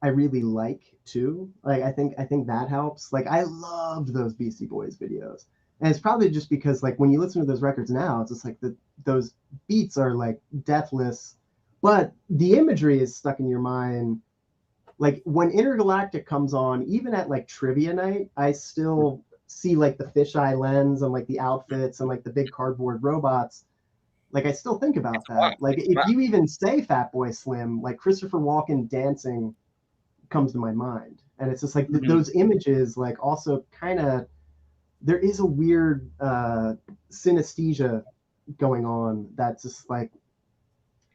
I really like too. Like I think that helps. Like I loved those Beastie Boys videos, and it's probably just because like when you listen to those records now, it's just like those beats are like deathless, but the imagery is stuck in your mind. Like when Intergalactic comes on, even at like trivia night, I still see like the fisheye lens and like the outfits and like the big cardboard robots. Like I still think about that. Like if you even say Fatboy Slim, like Christopher Walken dancing comes to my mind. And it's just like those images, like also kind of, there is a weird synesthesia going on that's just like,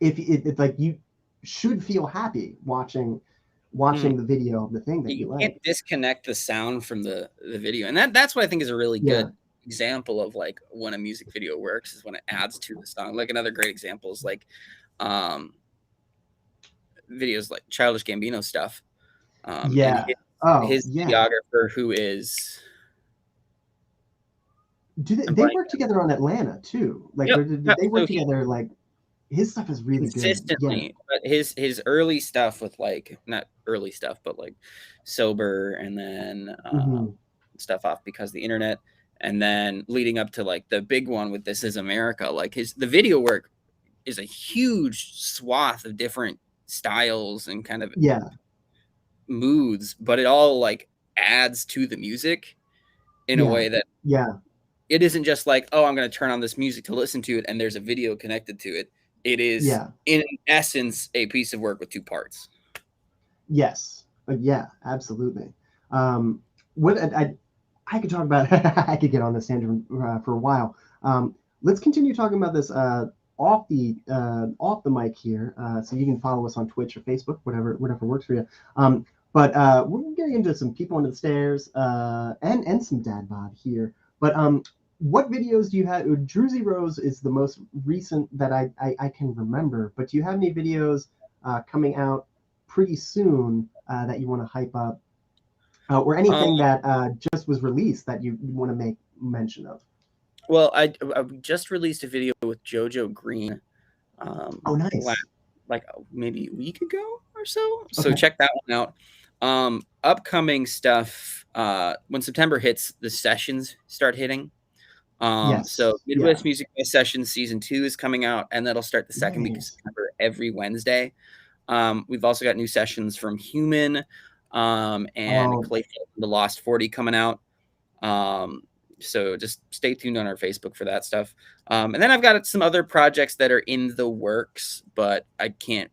if it like you should feel happy watching the video of the thing that you like. Can't disconnect the sound from the video, and that's what I think is a really good example of like when a music video works is when it adds to the song. Like another great example is like videos like Childish Gambino stuff. And his videographer, who is, they work together on Atlanta too? Like they work together like. His stuff is really consistently, good. But his early stuff with like, not early stuff, but like Sober, and then stuff off Because the Internet, and then leading up to like the big one with This Is America. Like the video work is a huge swath of different styles and kind of moods, but it all like adds to the music in a way that it isn't just like, oh, I'm going to turn on this music to listen to it and there's a video connected to it. It is, in essence, a piece of work with two parts. Yes. Yeah, absolutely. What I could talk about, I could get on this tangent for a while. Let's continue talking about this off the mic here. So you can follow us on Twitch or Facebook, whatever works for you. But we're getting into some people under the stairs and some dad bod here. But what videos do you have? Druzy Rose is the most recent that I can remember, but do you have any videos coming out pretty soon that you want to hype up? Or anything that just was released that you want to make mention of? Well, I just released a video with JoJo Green. Nice. Like maybe a week ago or so. Okay. So check that one out. Upcoming stuff, when September hits, the sessions start hitting. So Midwest Music Sessions Season 2 is coming out, and that'll start the second week of September every Wednesday. We've also got new sessions from Human and Clayfield, The Lost 40 coming out. So just stay tuned on our Facebook for that stuff. And then I've got some other projects that are in the works, but I can't.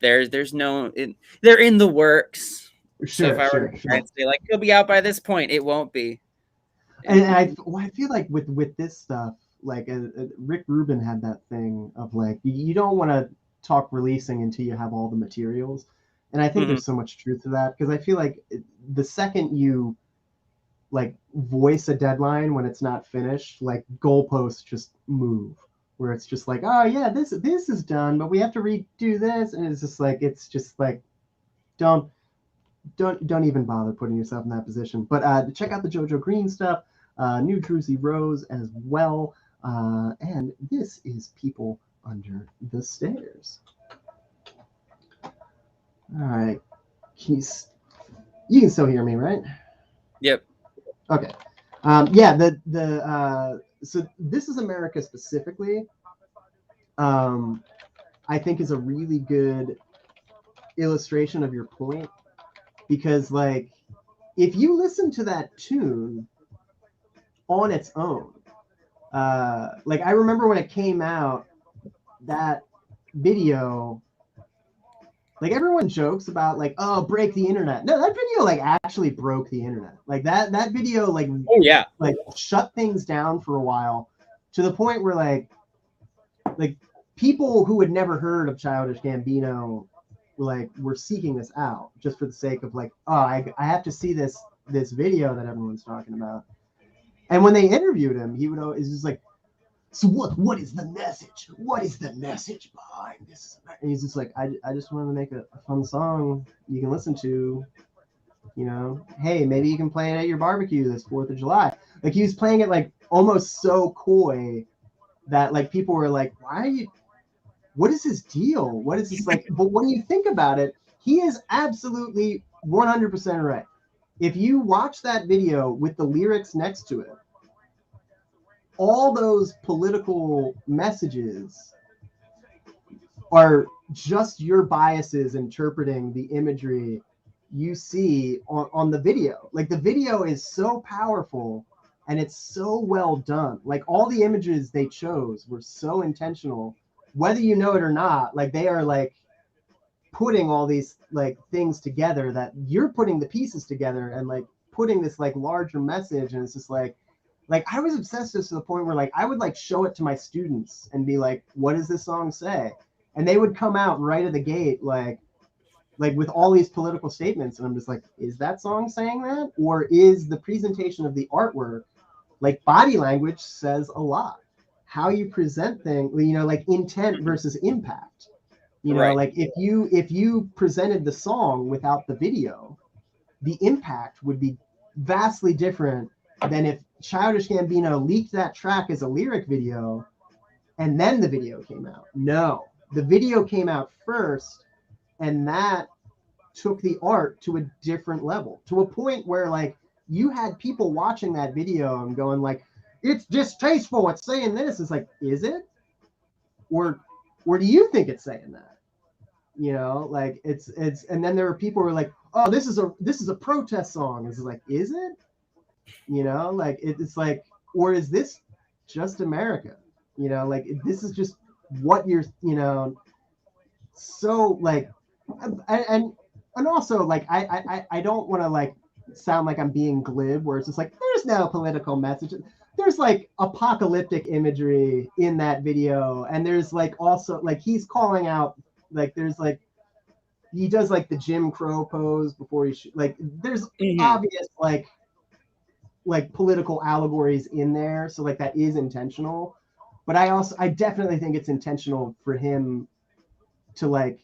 They're in the works. Sure, so if I were to say like it'll be out by this point, it won't be. And I feel like with this stuff, like Rick Rubin had that thing of like, you don't want to talk releasing until you have all the materials. And I think there's so much truth to that, because I feel like the second you like voice a deadline when it's not finished, like goalposts just move, where it's just like, oh yeah, this is done, but we have to redo this. And it's just like, don't even bother putting yourself in that position. But check out the JoJo Green stuff. New Druzy Rose as well. And this is People Under the Stairs. All right. You can still hear me, right? Yep. Okay. So This Is America specifically, I think is a really good illustration of your point, because like, if you listen to that tune on its own, like I remember when it came out, that video, like everyone jokes about like, oh, break the internet. No, that video like actually broke the internet. Like that video like, like shut things down for a while, to the point where like people who had never heard of Childish Gambino like were seeking this out just for the sake of like, oh, I have to see this video that everyone's talking about. And when they interviewed him, he would always just like, so what is the message? What is the message behind this? And he's just like, I just wanted to make a fun song you can listen to, you know. Hey, maybe you can play it at your barbecue this 4th of July. Like he was playing it like almost so coy that like people were like, what is his deal? What is this like? But when you think about it, he is absolutely 100% right. If you watch that video with the lyrics next to it, all those political messages are just your biases interpreting the imagery you see on the video. Like the video is so powerful and it's so well done. Like all the images they chose were so intentional, whether you know it or not. Like they are like putting all these like things together that you're putting the pieces together and like putting this like larger message. And it's just like I was obsessed to the point where like I would like show it to my students and be like, what does this song say? And they would come out right at the gate like with all these political statements, and I'm just like, is that song saying that, or is the presentation of the artwork, like body language says a lot, how you present things, you know, like intent versus impact, you know, Right. like if you presented the song without the video, the impact would be vastly different than if Childish Gambino leaked that track as a lyric video and then the video came out. No, the video came out first, and that took the art to a different level, to a point where like you had people watching that video and going like, it's distasteful, it's saying this. It's like, is it, or do you think it's saying that? You know, like it's and then there were people who were like, oh, this is a protest song. It's like, is it? You know, like it's like, or is this just America? You know, like this is just what you're, you know. So like, and also like I don't want to like sound like I'm being glib, where it's just like there's no political message. There's like apocalyptic imagery in that video, and there's like also like he's calling out, like there's like he does like the Jim Crow pose before he like there's obvious like political allegories in there, so like that is intentional. But I definitely think it's intentional for him to like,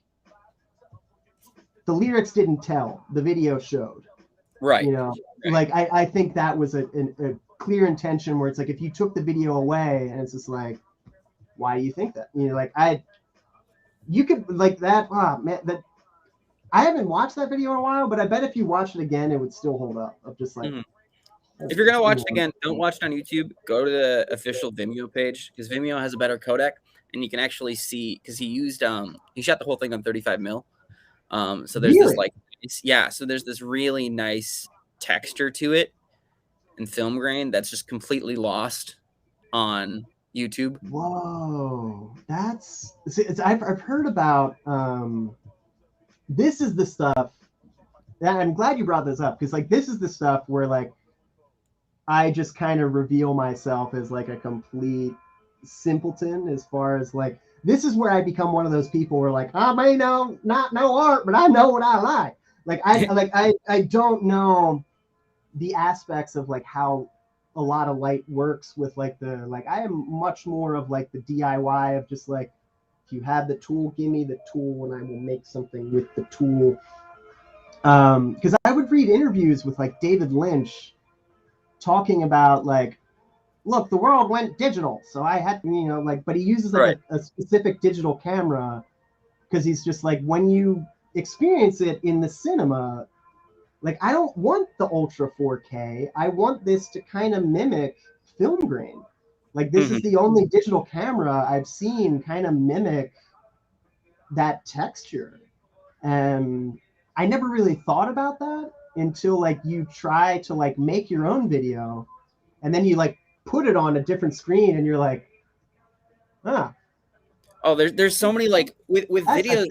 the lyrics didn't tell, the video showed. Right. You know, right. like I think that was a clear intention, where it's like if you took the video away and it's just like, why do you think that? You know, like you could like that. Ah, man, that I haven't watched that video in a while, but I bet if you watched it again, it would still hold up. Of just like, if you're gonna watch it again, don't watch it on YouTube. Go to the official Vimeo page, because Vimeo has a better codec, and you can actually see, because he used he shot the whole thing on 35 mil. So there's this like, yeah, so there's this really nice texture to it and film grain that's just completely lost on YouTube. Whoa, that's I've heard about. This is the stuff. And I'm glad you brought this up, because like this is the stuff where like I just kind of reveal myself as like a complete simpleton, as far as like, this is where I become one of those people where like, I may not know art, but I know what I like. Like I don't know the aspects of like how a lot of light works with like the, like I am much more of like the DIY of just like, if you have the tool, give me the tool and I will make something with the tool. Because I would read interviews with like David Lynch talking about like, look, the world went digital, so I had, you know, like, but he uses like a specific digital camera, because he's just like, when you experience it in the cinema, like I don't want the ultra 4K. I want this to kind of mimic film grain. Like this is the only digital camera I've seen kind of mimic that texture. And I never really thought about that until like you try to like make your own video, and then you like put it on a different screen and you're like, ah. Oh, there's so many like with videos.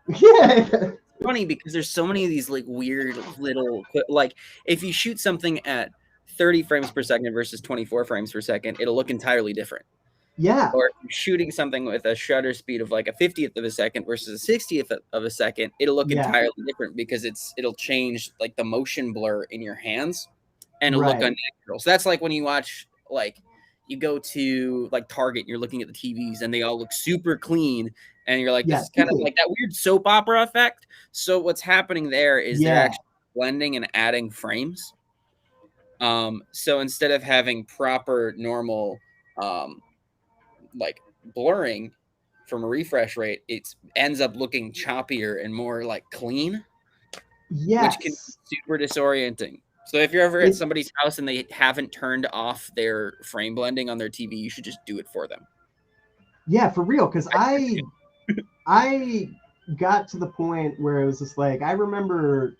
Yeah. Funny because there's so many of these like weird little, like if you shoot something at 30 frames per second versus 24 frames per second, it'll look entirely different. Yeah. Or if you're shooting something with a shutter speed of like a 50th of a second versus a 60th of a second, it'll look entirely different, because it'll change like the motion blur in your hands, and it'll look unnatural. So that's like when you watch, like you go to like Target and you're looking at the TVs and they all look super clean, and you're like, this is kind of like that weird soap opera effect. So what's happening there is they're actually blending and adding frames. So instead of having proper normal like blurring from a refresh rate, it ends up looking choppier and more like clean, which can be super disorienting. So if you're ever at somebody's house and they haven't turned off their frame blending on their TV, you should just do it for them. Yeah, for real. Because I got to the point where it was just like, I remember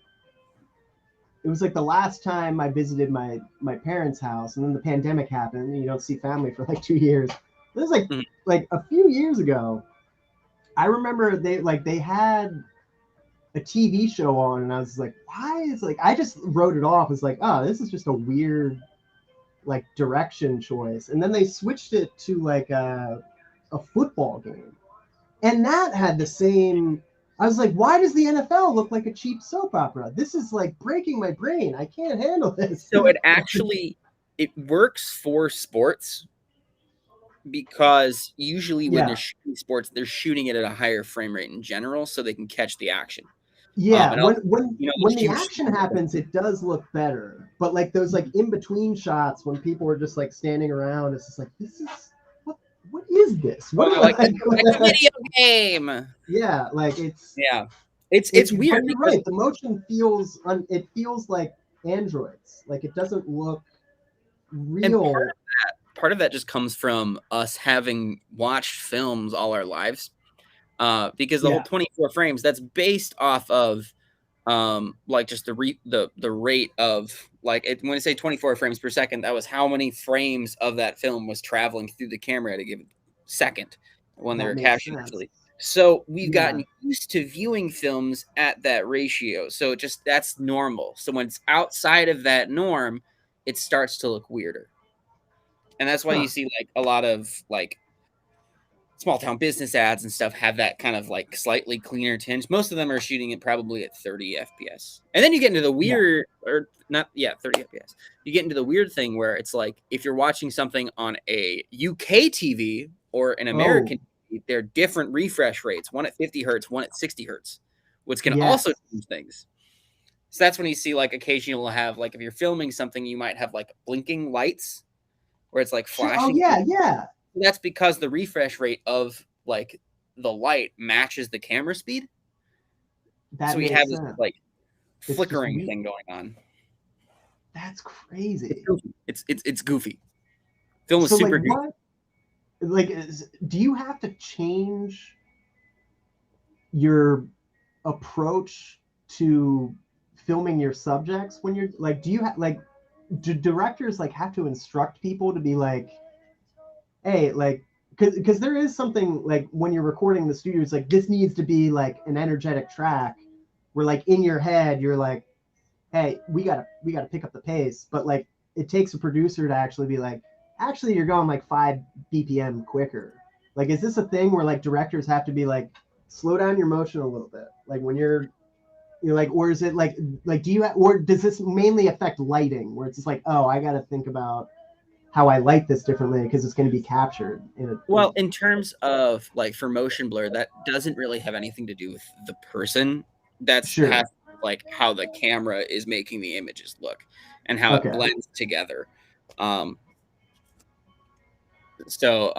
it was like the last time I visited my parents' house, and then the pandemic happened. And you don't see family for like 2 years. This was Mhm. like a few years ago. I remember they had a TV show on, and I was like, why is like I just wrote it off as like, oh, this is just a weird like direction choice. And then they switched it to like a football game, and that had the same. I was like, why does the NFL look like a cheap soap opera? This is like breaking my brain. I can't handle this. So it works for sports because usually when they're Yeah, shooting sports, they're shooting it at a higher frame rate in general, so they can catch the action. yeah. And When also, when you know, when the shoot. action happens, it does look better. But like those like in between shots when people are just like standing around, it's just like this is what what is this? What Well, am like it's like a I? video game. Yeah, like Yeah, it. it's weird But you're because right. The motion feels it feels like androids. Like it doesn't look and real. part of that just comes from us having watched films all our lives. Because the whole Yeah. 24 frames that's based off of like just the rate of like when I say 24 frames per second, that was how many frames of that film was traveling through the camera at a given second when they That were makes captured sense. actually. So we've Yeah. gotten used to viewing films at that ratio. So just that's normal. So when it's outside of that norm, it starts to look weirder. And that's why Huh. you see like a lot of like small town business ads and stuff have that kind of like slightly cleaner tinge. Most of them are shooting it probably at 30 FPS. And then you get into the Yeah. weird or not, yeah, 30 FPS. You get into the weird thing where it's like if you're watching something on a UK TV or an Oh, American TV, they're different refresh rates, one at 50 hertz, one at 60 hertz, which can also yes. change things. So that's when you see like occasionally you'll have like if you're filming something, you might have like blinking lights where it's like Sure. Oh, flashing. yeah. Yeah. That's because the refresh rate of like the light matches the camera speed. So That we makes have this sense. like It's just flickering thing going on. That's It's crazy. goofy. It's goofy. Film is So, like, super goofy. what? Like, do you have to change your approach to filming your subjects when you're like? Do you have like? Do directors like have to instruct people to be like, hey, like, because there is something like when you're recording the studio, it's like this needs to be like an energetic track, where like in your head you're like, hey, we gotta pick up the pace, but like it takes a producer to actually be like, actually you're going like 5 BPM quicker. Like, is this a thing where like directors have to be like, slow down your motion a little bit, like when you're like, or is it like do you or does this mainly affect lighting, where it's just like, oh, I gotta think about how I light this differently because it's going to be captured Well, in terms of like for motion blur, that doesn't really have anything to do with the person. That's sure. has like how the camera is making the images look and how it Okay. blends together. Um, so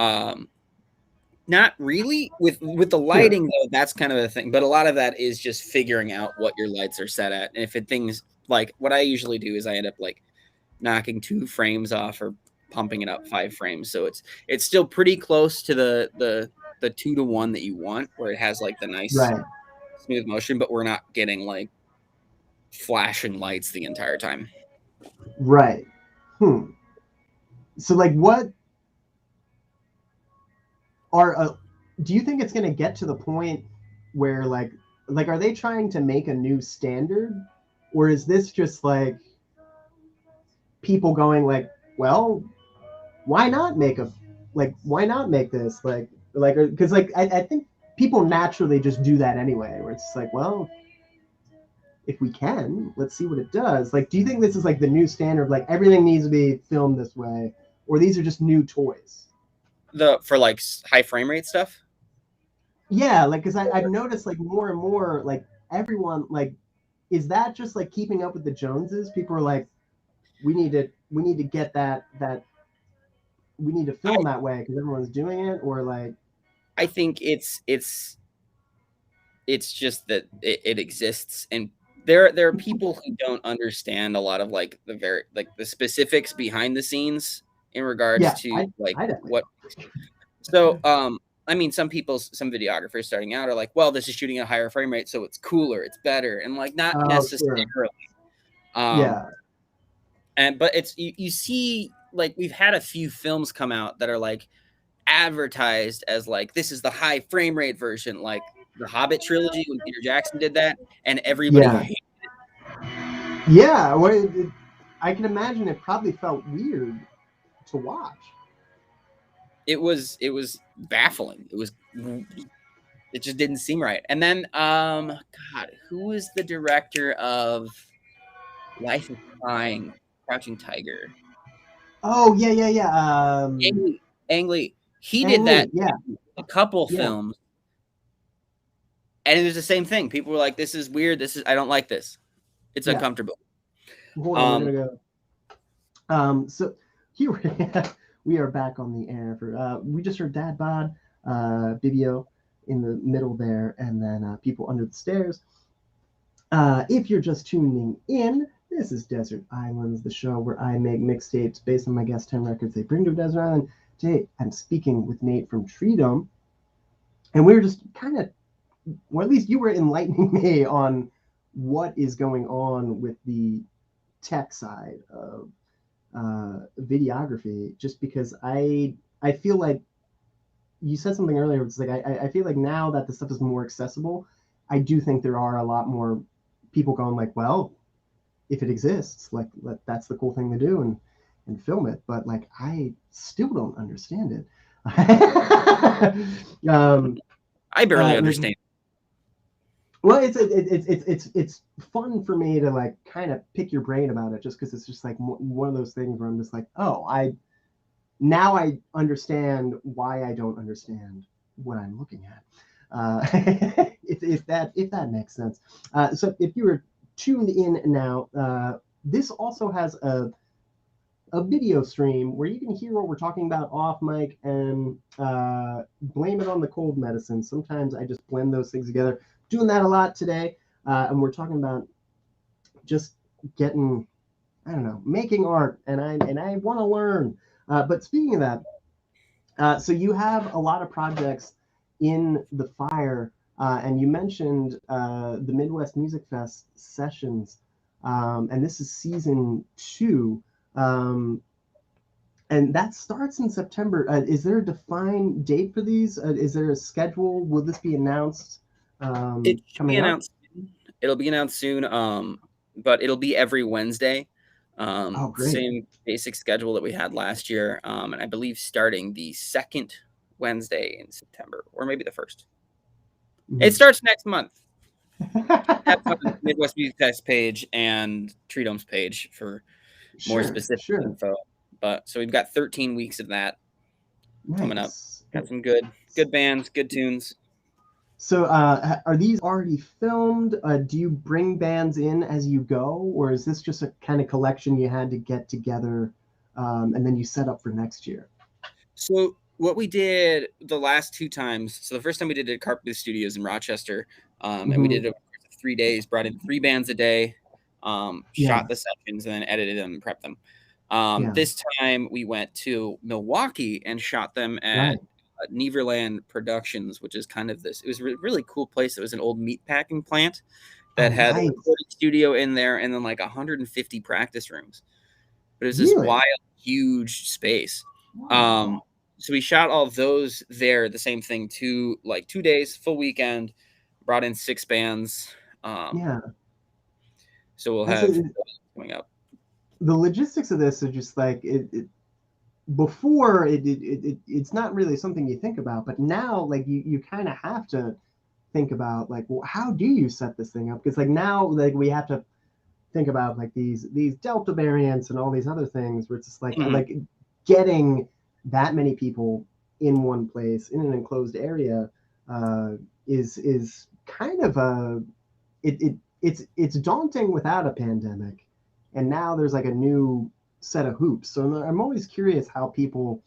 not really with the Sure. lighting though. That's kind of a thing, but a lot of that is just figuring out what your lights are set at. And if it things like what I usually do is I end up like knocking 2 frames off or pumping it up 5 frames, so it's still pretty close to the 2 to 1 that you want, where it has like the nice Right. smooth motion, but we're not getting like flashing lights the entire time. Right. Hmm. So like what are do you think it's going to get to the point where like are they trying to make a new standard, or is this just like people going like, well, why not make a why not make this like because like I think people naturally just do that anyway, where it's like, well, if we can, let's see what it does. Like, do you think this is like the new standard, like everything needs to be filmed this way, or these are just new toys? The for like high frame rate stuff. Yeah, like because I've noticed like more and more like everyone like, is that just like keeping up with the Joneses? People are like, we need to get that we need to I film that way because everyone's doing it, or like, I think it's just that it exists, and there are people who don't understand a lot of like the very like the specifics behind the scenes in regards yeah, to I like I definitely what don't. so I mean, some videographers starting out are like, well, this is shooting at a higher frame rate, so it's cooler, it's better, and like not necessarily. Sure. Yeah. But it's you see, like we've had a few films come out that are like advertised as like this is the high frame rate version, like the Hobbit trilogy when Peter Jackson did that, and everybody hated it. Yeah, well, I can imagine it probably felt weird to watch. It was baffling. It just didn't seem right. And then God, who was the director of Life is Fine, Crouching Tiger? Oh yeah. Ang Lee. He Ang did Lee, that yeah. a couple films, and it was the same thing. People were like, "This is weird. I don't like this. It's uncomfortable." Hold on, we're gonna go. So here we are back on the air for. We just heard Dad Bod, Bibio in the middle there, and then People Under the Stairs. If you're just tuning in, this is Desert Islands, the show where I make mixtapes based on my guest 10 records they bring to a desert island. Today, I'm speaking with Nate from Treedom, and we were just kind of, or at least you were enlightening me on what is going on with the tech side of videography, just because I feel like you said something earlier. It's like I feel like now that the stuff is more accessible, I do think there are a lot more people going like, well, if it exists, like that's the cool thing to do and film it. But like I still don't understand it. I barely understand. Well, it's fun for me to like kind of pick your brain about it, just because it's just like one of those things where I'm just like, oh, now I understand why I don't understand what I'm looking at. If that makes sense. So if you were tuned in now, this also has a video stream where you can hear what we're talking about off mic and blame it on the cold medicine. Sometimes I just blend those things together. Doing that a lot today, and we're talking about just getting, I don't know, making art, and I want to learn. But speaking of that, so you have a lot of projects in the fire, and you mentioned the Midwest Music Fest sessions, and this is season 2, and that starts in September. Is there a defined date for these? Is there a schedule? Will this be announced? It should be announced. It'll be announced soon, but it'll be every Wednesday. Same basic schedule that we had last year, and I believe starting the second Wednesday in September, or maybe the first. It starts next month. That's on the Midwest Music Fest page and Treedom's page for more specific info. But so we've got 13 weeks of that coming up. Got some good bands, good tunes. So are these already filmed? Do you bring bands in as you go, or is this just a kind of collection you had to get together and then you set up for next year? So what we did the last 2 times, so the first time we did it at Carpet Booth Studios in Rochester, and we did it over 3 days, brought in 3 bands a day, shot the sessions, and then edited them and prepped them. This time we went to Milwaukee and shot them at Neverland Productions, which is kind of this. It was a really cool place. It was an old meatpacking plant that had a recording studio in there and then like 150 practice rooms. But it was this wild, huge space. So we shot all of those there. The same thing, 2 days, full weekend. Brought in 6 bands. So we'll have coming up. The logistics of this are just like it before it's not really something you think about, but now like you kind of have to think about like, well, how do you set this thing up? Because like now like we have to think about like these Delta variants and all these other things where it's just like like getting that many people in one place in an enclosed area is kind of it's daunting without a pandemic, and now there's like a new set of hoops. So I'm always curious how people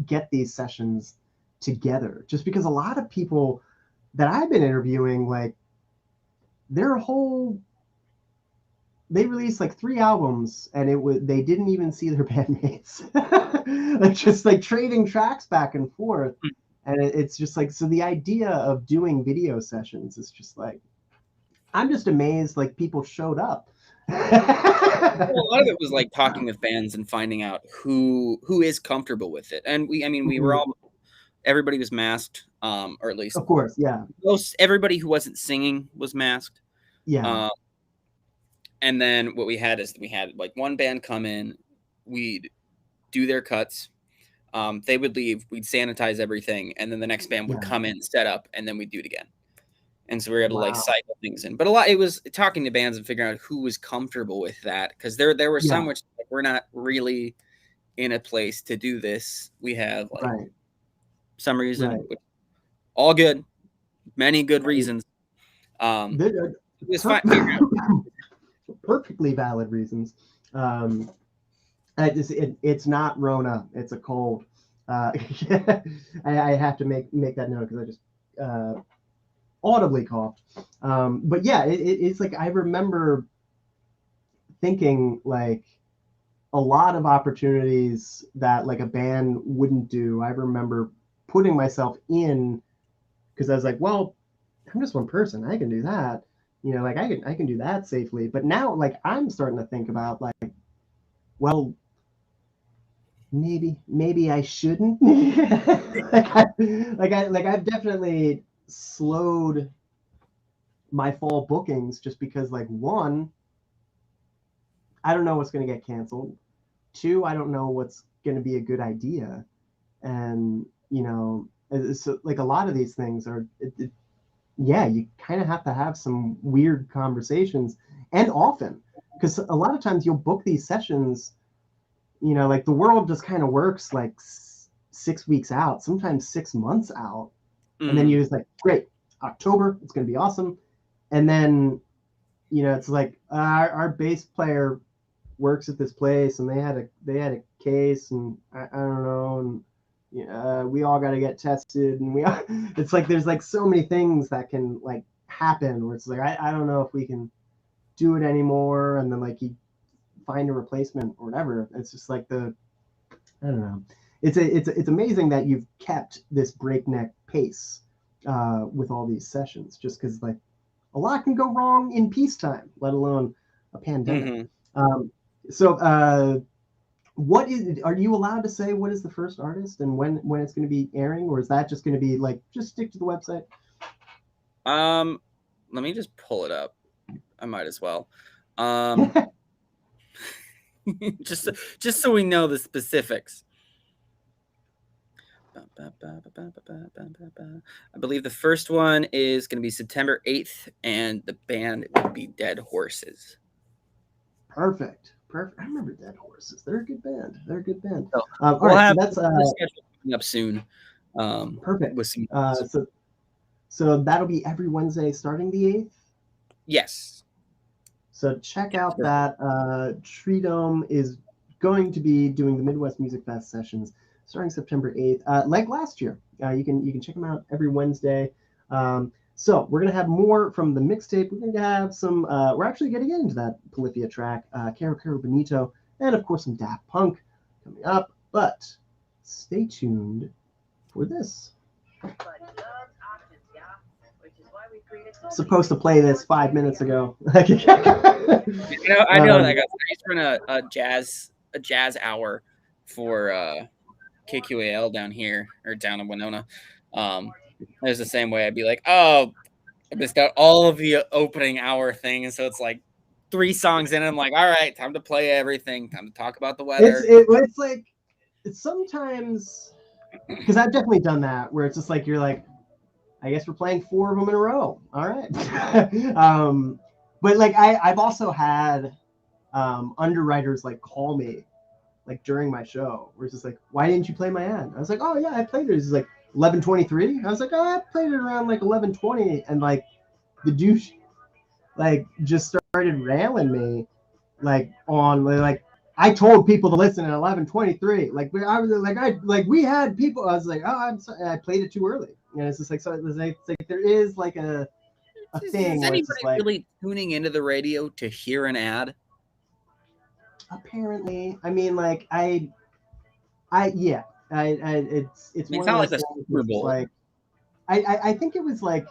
get these sessions together, just because a lot of people that I've been interviewing, like they released like 3 albums and they didn't even see their bandmates. Like just like trading tracks back and forth. And it's just like, so the idea of doing video sessions is just like, I'm just amazed like people showed up. Well, a lot of it was like talking with fans and finding out who is comfortable with it. And we were all, everybody was masked, or at least of course, yeah. Most everybody who wasn't singing was masked. Yeah. And then what we had is we had like one band come in, we'd do their cuts. They would leave, we'd sanitize everything, and then the next band would come in, set up, and then we'd do it again. And so we were able to like cycle things in. But a lot, it was talking to bands and figuring out who was comfortable with that, because there were some which like, we're not really in a place to do this. We have like some reason, all good, many good reasons. It was fine. Perfectly valid reasons. It's not Rona, it's a cold. I have to make that note because I just audibly coughed. But yeah, it's like I remember thinking like a lot of opportunities that like a band wouldn't do. I remember putting myself in because I was like, well, I'm just one person. I can do that. You know, like I can do that safely. But now like I'm starting to think about like, well, maybe I shouldn't. I've definitely slowed my fall bookings just because like one, I don't know what's going to get canceled. Two, I don't know what's going to be a good idea. And you know, so like a lot of these things are yeah, you kind of have to have some weird conversations, and often because a lot of times you'll book these sessions, you know, like the world just kind of works like 6 weeks out, sometimes 6 months out. And then you're just like, great, October, it's going to be awesome. And then, you know, it's like our bass player works at this place and they had a case and I don't know. And we all got to get tested and it's like, there's like so many things that can like happen where it's like, I don't know if we can do it anymore. And then like you find a replacement or whatever. It's just like I don't know. It's amazing that you've kept this breakneck pace with all these sessions, just because like a lot can go wrong in peacetime, let alone a pandemic. What are you allowed to say what is the first artist and when it's going to be airing, or is that just going to be like just stick to the website? Let me just pull it up. I might as well. just so we know the specifics. I believe the first one is going to be September 8th, and the band would be Dead Horses. Perfect. I remember Dead Horses. They're a good band. So, all right, so that's coming up soon. Perfect. With some, so that'll be every Wednesday starting the 8th? Yes. So check out that. Treedome is going to be doing the Midwest Music Fest sessions starting September 8th. Like last year, you can check them out every Wednesday. So we're going to have more from the mixtape. We're going to have some, we're actually going to get into that Polyphia track, Caro Caro Bonito, and of course some Daft Punk coming up. But stay tuned for this. Supposed to play this 5 minutes ago. I know. I used to run a jazz hour for KQAL down here or down in Winona. It was the same way. I'd be like, oh, I missed out all of the opening hour thing, and so it's like 3 songs in. And I'm like, all right, time to play everything. Time to talk about the weather. It's like it's sometimes because I've definitely done that where it's just like you're like, I guess we're playing 4 of them in a row. All right. But like I've also had underwriters like call me like during my show where it's just like, why didn't you play my ad? I was like, oh yeah, I played it. It's like 11:23. I was like, oh, I played it around like 11:20, and like the douche like just started railing me like on like I told people to listen at 11:23. Like I was like we had people. I was like, oh, I'm sorry, I played it too early. And it's just like so. It's like there is like a thing. Is anybody really tuning into the radio to hear an ad? Apparently, I mean, like yeah. It's It's one not of like those the things Super that's Bowl. like I think it was like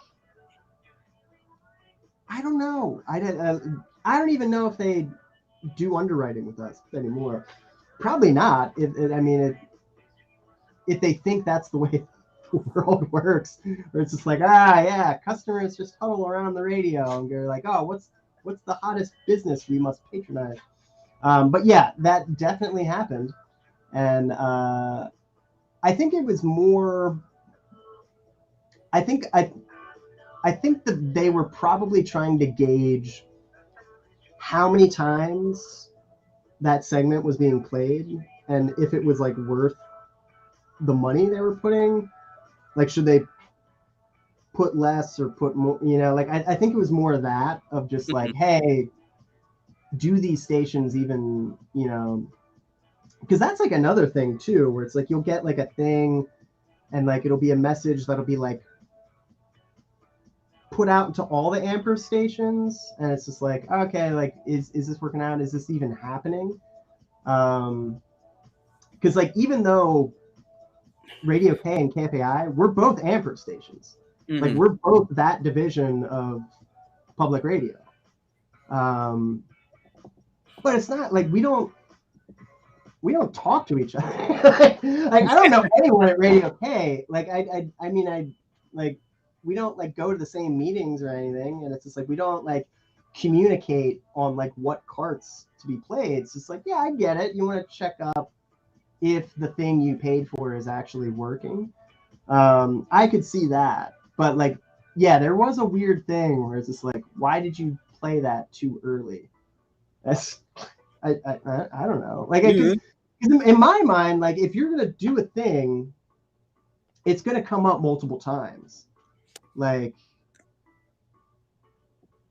I don't know. I don't even know if they do underwriting with us anymore. Probably not. If they think that's the way the world works, where it's just like, yeah, customers just huddle around the radio and go like, oh, what's the hottest business we must patronize? But yeah, that definitely happened, and I think it was more. I think that they were probably trying to gauge how many times that segment was being played, and if it was like worth the money they were putting. Like, should they put less or put more? Like I think it was more of that of just like, hey, do these stations even, because that's like another thing too, where it's like you'll get like a thing, and like it'll be a message that'll be like put out to all the Amper stations, and it's just like, okay, like is this working out? Is this even happening? Because like even though Radio K and KFAI, we're both Amper stations. Mm-hmm. Like we're both that division of public radio. But it's not like we don't talk to each other. like I don't know anyone at Radio K. Like I like we don't like go to the same meetings or anything, and it's just like we don't like communicate on like what carts to be played. It's just like, yeah, I get it. You want to check up if the thing you paid for is actually working. I could see that, but like, yeah, there was a weird thing where it's just like, why did you play that too early? That's I don't know. Like, because in my mind, like if you're gonna do a thing, it's gonna come up multiple times. Like,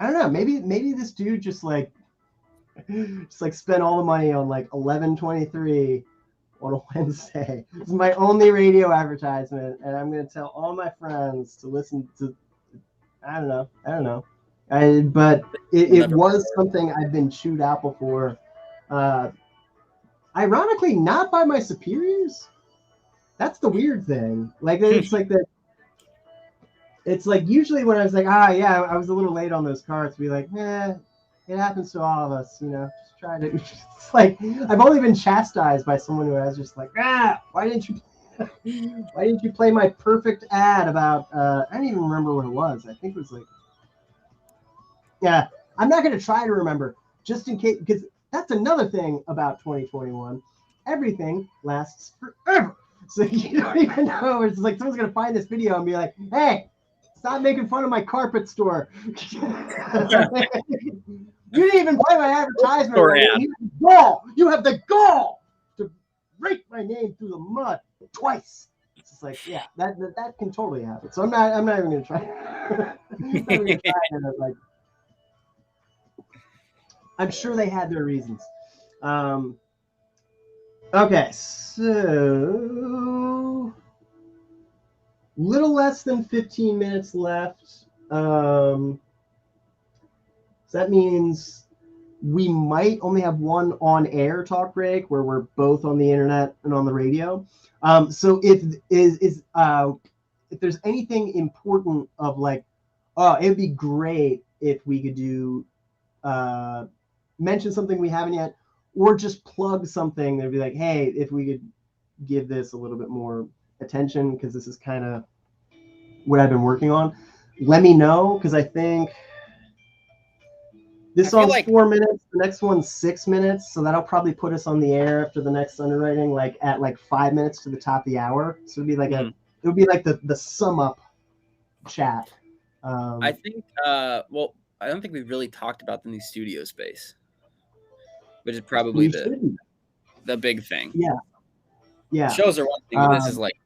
I don't know. Maybe this dude just like spent all the money on like 11:23 on a Wednesday. This is my only radio advertisement, and I'm gonna tell all my friends to listen to. I don't know. But it was something I've been chewed out before. Ironically, not by my superiors. That's the weird thing. Like it's like that. It's like usually when I was like, yeah, I was a little late on those cards. Be like, it happens to all of us, Just try to. It's like I've only been chastised by someone who has just like, why didn't you play my perfect ad about? I don't even remember what it was. I think it was like, yeah, I'm not gonna try to remember just in case, because that's another thing about 2021. Everything lasts forever, so you don't even know. It's like someone's gonna find this video and be like, hey. Stop making fun of my carpet store. You didn't even play my advertisement. You have the gall to rake my name through the mud twice. It's just like, yeah, that can totally happen. So I'm not even gonna try. Like, I'm sure they had their reasons. Okay, so little less than 15 minutes left. So that means we might only have one on-air talk break where we're both on the internet and on the radio. So if there's anything important of like, it'd be great if we could do mention something we haven't yet, or just plug something that'd be like, hey, if we could give this a little bit more attention, because this is kind of what I've been working on. Let me know, because I think this song's like 4 minutes, the next one's 6 minutes, so that'll probably put us on the air after the next underwriting, like at like 5 minutes to the top of the hour. So it'd be like it would be like the sum up chat. I think well, I don't think we've really talked about the new studio space, which is probably the big thing. Yeah. Shows are one thing, but this is like.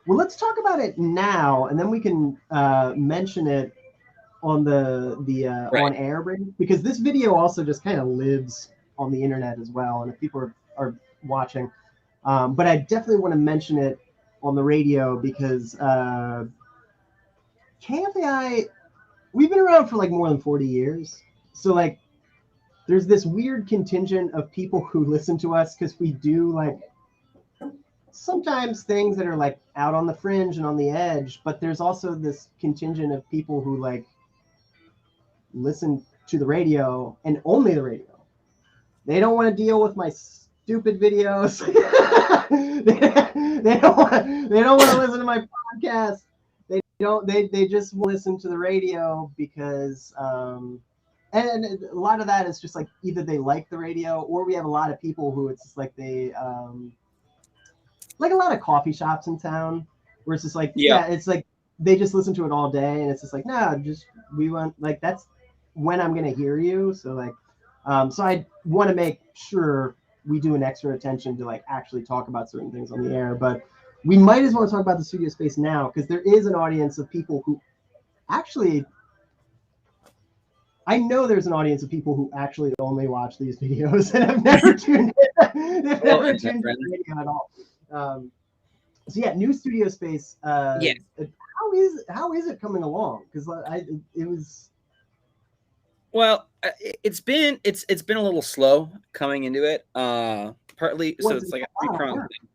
Well, let's talk about it now, and then we can mention it on the right. On air break, because this video also just kind of lives on the internet as well, and if people are watching, but I definitely want to mention it on the radio because KFAI, we've been around for like more than 40 years, so like there's this weird contingent of people who listen to us because we do like sometimes things that are like out on the fringe and on the edge, but there's also this contingent of people who like listen to the radio and only the radio. They don't want to deal with my stupid videos. they don't want to listen to my podcast. They just listen to the radio because and a lot of that is just like either they like the radio, or we have a lot of people who it's just like they like a lot of coffee shops in town where it's just like it's like they just listen to it all day, and it's just like we want like that's when I'm gonna hear you. So like so I want to make sure we do an extra attention to like actually talk about certain things on the air, but we might as well talk about the studio space now because there is an audience of people who actually, I know there's an audience of people who actually only watch these videos and have never tuned in. They've never tuned in the radio at all. So yeah, new studio space. Yes. How is it coming along? Because it was. Well, it's been a little slow coming into it. Partly, so it's like a three-pronged thing.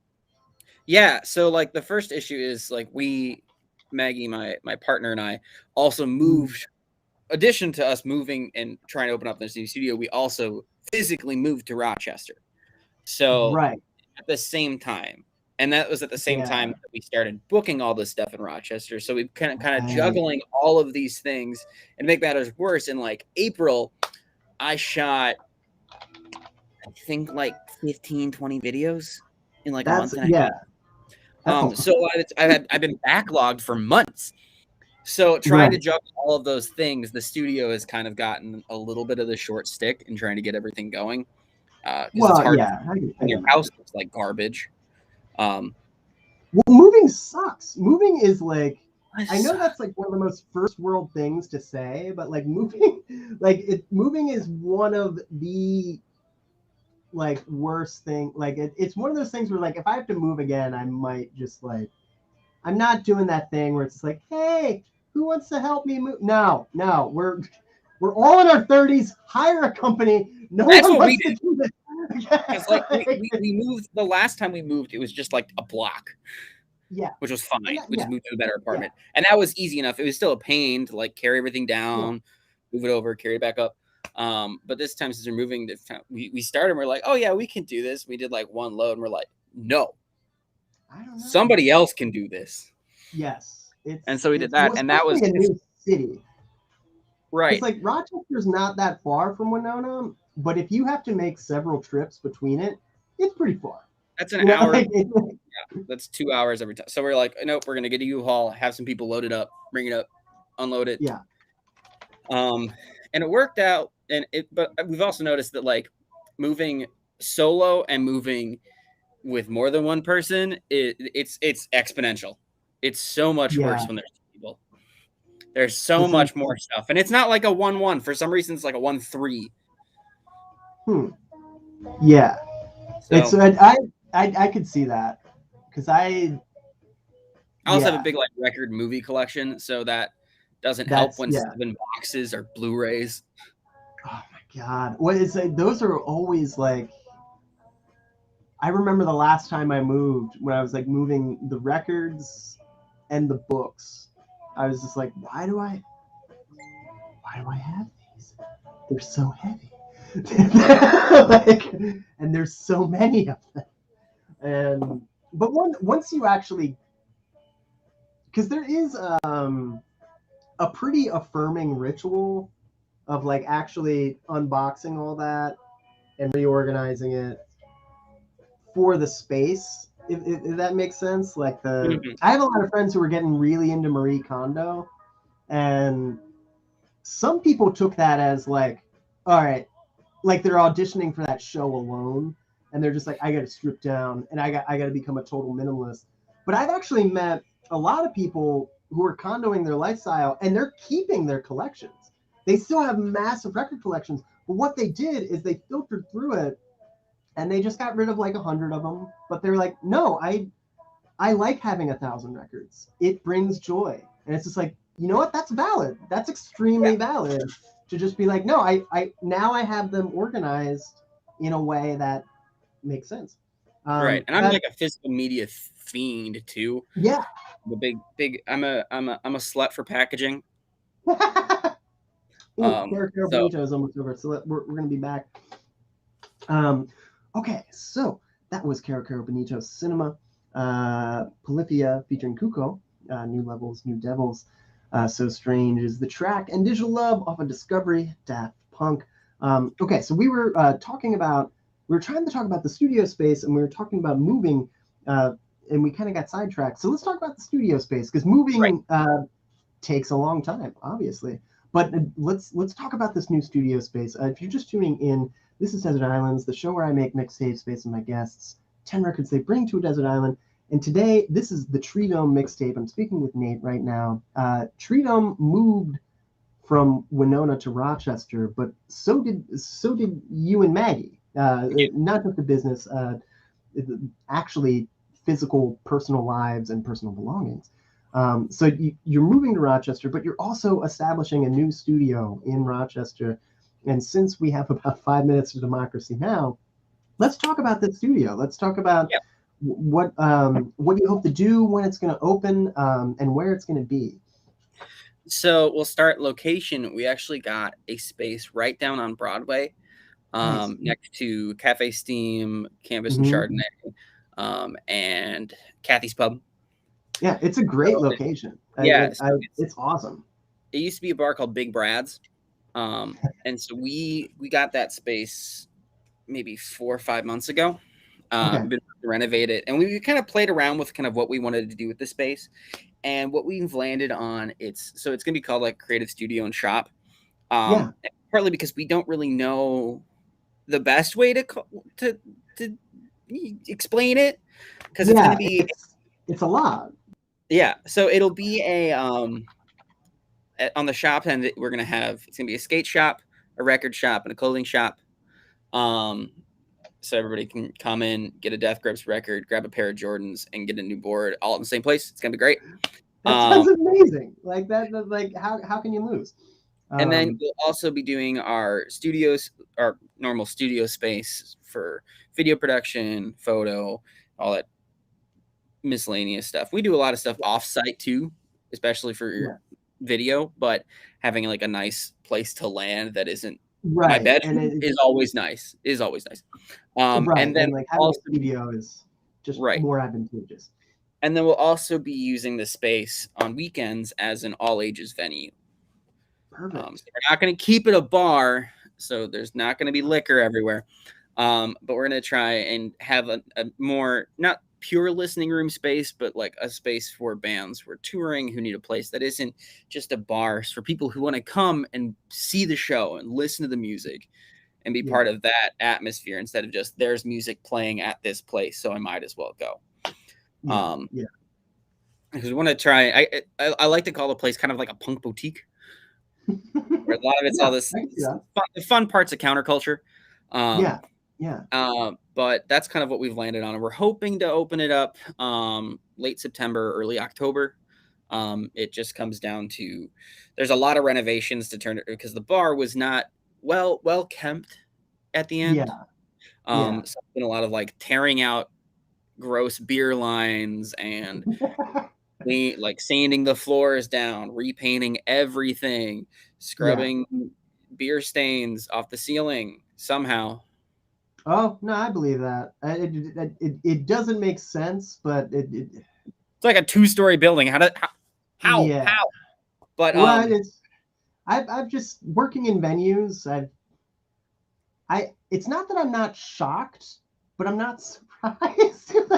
Yeah, so like the first issue is like Maggie, my partner, and I also moved. Addition to us moving and trying to open up this new studio, we also physically moved to Rochester. So right at the same time, and that was at the same time that we started booking all this stuff in Rochester. So we kind of juggling all of these things. And to make matters worse, in like April, I shot, I think like 15, 20 videos in like a month and a half. So I've been backlogged for months. So trying to juggle all of those things, the studio has kind of gotten a little bit of the short stick in trying to get everything going. It's hard when your house looks like garbage. Well, moving sucks. Moving is like, I know that's like one of the most first world things to say, but like moving is one of the like worst thing. Like it's one of those things where like if I have to move again, I might just like, I'm not doing that thing where it's like, hey, who wants to help me move? No, we're all in our 30s. Hire a company. That's what we did. It's like we moved. The last time we moved, it was just like a block. Yeah, which was fine. We just moved to a better apartment, and that was easy enough. It was still a pain to like carry everything down, move it over, carry it back up. But this time, since we're moving, we started. And we're like, oh yeah, we can do this. We did like one load, and we're like, no, I don't know. Somebody else can do this. Yes, and so we did that, and that was a new city. Right. It's like Rochester's not that far from Winona, but if you have to make several trips between it, it's pretty far. That's an hour. That's 2 hours every time. So we're like, nope, we're gonna get a U-Haul, have some people load it up, bring it up, unload it. Yeah. And it worked out. But we've also noticed that like moving solo and moving with more than one person, it's exponential. It's so much worse when there's people. There's so much more stuff, and it's not like a 1-1. For some reason, it's like a 1-3. Yeah. So, I could see that because I also have a big like record movie collection, so that doesn't help when 7 boxes or Blu-rays. Oh my god! What is it? Those are always like. I remember the last time I moved when I was like moving the records and the books. I was just like, why do I have these? They're so heavy. And there's so many of them. But once you actually, because there is a pretty affirming ritual of like actually unboxing all that and reorganizing it for the space, if that makes sense. Like I have a lot of friends who are getting really into Marie Kondo, and some people took that as like, all right, like they're auditioning for that show alone, and they're just like, I got to strip down and I got to become a total minimalist. But I've actually met a lot of people who are condoing their lifestyle and they're keeping their collections. They still have massive record collections, but what they did is they filtered through it and they just got rid of like 100 of them. But they're like, no, I like having 1,000 records. It brings joy. And it's just like, you know what? That's valid. That's extremely valid to just be like, no, I now I have them organized in a way that makes sense. Right, and I'm like a physical media fiend too. Yeah. The big. I'm a slut for packaging. Ooh, Caro So Bonito is almost over, so we're gonna be back. Okay, so that was Caro Bonito Cinema, Polyphia featuring Kuko, New Levels, New Devils, So Strange is the track, and Digital Love off of Discovery, Daft Punk. Okay, so we were trying to talk about the studio space, and we were talking about moving, and we kind of got sidetracked. So let's talk about the studio space, because moving takes a long time, obviously. But let's talk about this new studio space. If you're just tuning in, this is Desert Islands, the show where I make mixtapes based on my guests, 10 records they bring to a desert island. And today, this is the Tree Dome mixtape. I'm speaking with Nate right now. Tree Dome moved from Winona to Rochester, but so did you and Maggie. Not just the business, actually physical personal lives and personal belongings. So you're moving to Rochester, but you're also establishing a new studio in Rochester. And since we have about 5 minutes of democracy now, let's talk about this studio. Let's talk about what you hope to do, when it's going to open, and where it's going to be. So we'll start location. We actually got a space right down on Broadway, next to Cafe Steam, Canvas and Chardonnay, and Kathy's Pub. Yeah, it's a great location. Yeah, it's awesome. It used to be a bar called Big Brad's, and so we got that space maybe 4 or 5 months ago. We've been to renovate it, and we kind of played around with kind of what we wanted to do with the space, and what we've landed on. It's gonna be called like Creative Studio and Shop. Partly because we don't really know the best way to explain it, because it's gonna be it's a lot. Yeah, so it'll be a on the shop end. We're gonna have, it's gonna be a skate shop, a record shop, and a clothing shop. So everybody can come in, get a Death Grips record, grab a pair of Jordans, and get a new board all in the same place. It's gonna be great. That sounds amazing. Like that. Like how can you lose? And then we'll also be doing our studios, our normal studio space for video production, photo, all that miscellaneous stuff. We do a lot of stuff off-site too, especially for your video, but having like a nice place to land that isn't my bedroom is always nice. And then like having a studio is just more advantageous. And then we'll also be using the space on weekends as an all-ages venue. Perfect. So we're not going to keep it a bar, so there's not going to be liquor everywhere. But we're going to try and have a more, not pure listening room space, but like a space for bands who are touring, who need a place that isn't just a bar. It's for people who want to come and see the show and listen to the music and be part of that atmosphere, instead of just there's music playing at this place, so I might as well go. Because we want to try. I like to call the place kind of like a punk boutique, where a lot of it's all this fun parts of counterculture. But that's kind of what we've landed on, and we're hoping to open it up late September, early October. It just comes down to, there's a lot of renovations to turn it, because the bar was not well kept at the end. So it's been a lot of like tearing out gross beer lines and like sanding the floors down, repainting everything, scrubbing beer stains off the ceiling somehow. Oh no, I believe that. It doesn't make sense, but it's like a 2-story building. How? But I've just working in venues. It's not that I'm not shocked, but I'm not surprised. If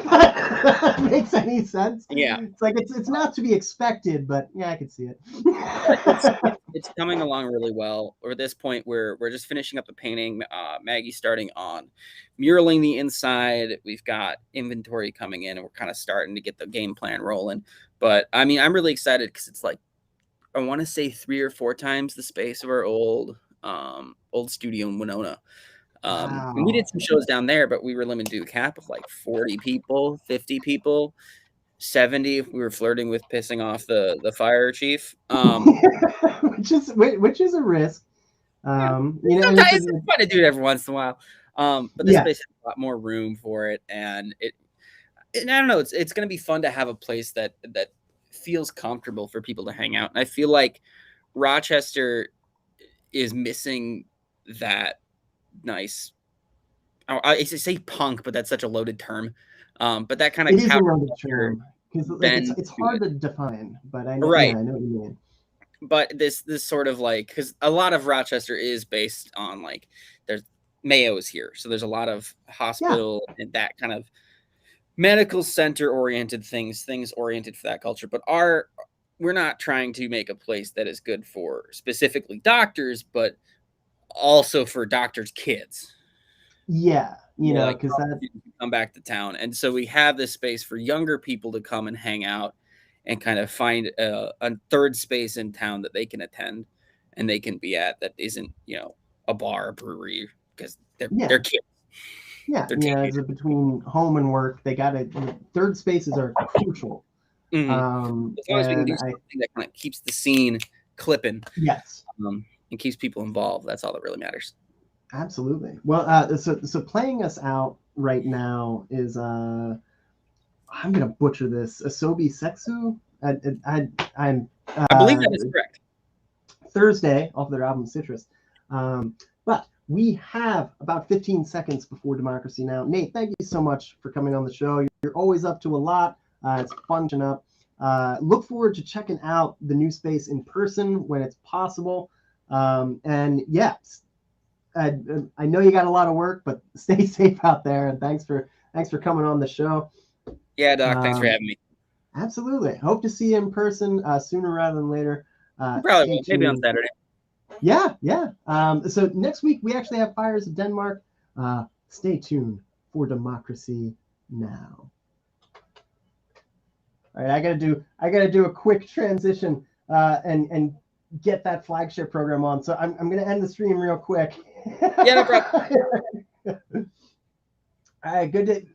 that makes any sense. It's like it's not to be expected, but I can see it. It's coming along really well. At this point, we're just finishing up the painting. Maggie's starting on muraling the inside. We've got inventory coming in, and we're kind of starting to get the game plan rolling. But I mean, I'm really excited because it's like, I want to say 3 or 4 times the space of our old studio in Winona. And we did some shows down there, but we were limited to a cap of like 40 people, 50 people, 70 if we were flirting with pissing off the fire chief. Which is a risk. Sometimes it's fun to do it every once in a while. But this space has a lot more room for it, and I don't know, it's going to be fun to have a place that feels comfortable for people to hang out. And I feel like Rochester is missing that nice. I say punk, but that's such a loaded term. But that kind of it is a loaded term because like it's hard to define. But I know, right. I know what you mean. But this sort of like, because a lot of Rochester is based on like there's Mayo's here, so there's a lot of hospital and that kind of medical center oriented things oriented for that culture. But we're not trying to make a place that is good for specifically doctors, but also for doctors' kids. Yeah, you know, because that come back to town, and so we have this space for younger people to come and hang out and kind of find a third space in town that they can attend and they can be at that isn't, you know, a bar, a brewery, because they're kids. Yeah, between home and work, they got to. Third spaces are crucial. Mm-hmm. As long as we can do something that kind of keeps the scene clipping. Yes. And keeps people involved. That's all that really matters. Absolutely. Well, so playing us out right now is I'm gonna butcher this. Asobi Sexu. I believe that is correct. Thursday off their album Citrus. But we have about 15 seconds before Democracy Now. Nate, thank you so much for coming on the show. You're always up to a lot. It's fun to up. Look forward to checking out the new space in person when it's possible. And yes, I know you got a lot of work, but stay safe out there. And thanks for coming on the show. Yeah, Doc, thanks for having me. Absolutely. Hope to see you in person sooner rather than later. Probably maybe on Saturday. Yeah. So next week we actually have Fires of Denmark. Stay tuned for Democracy Now. All right, I gotta do a quick transition and get that flagship program on. So I'm gonna end the stream real quick. Yeah, no problem. All right, good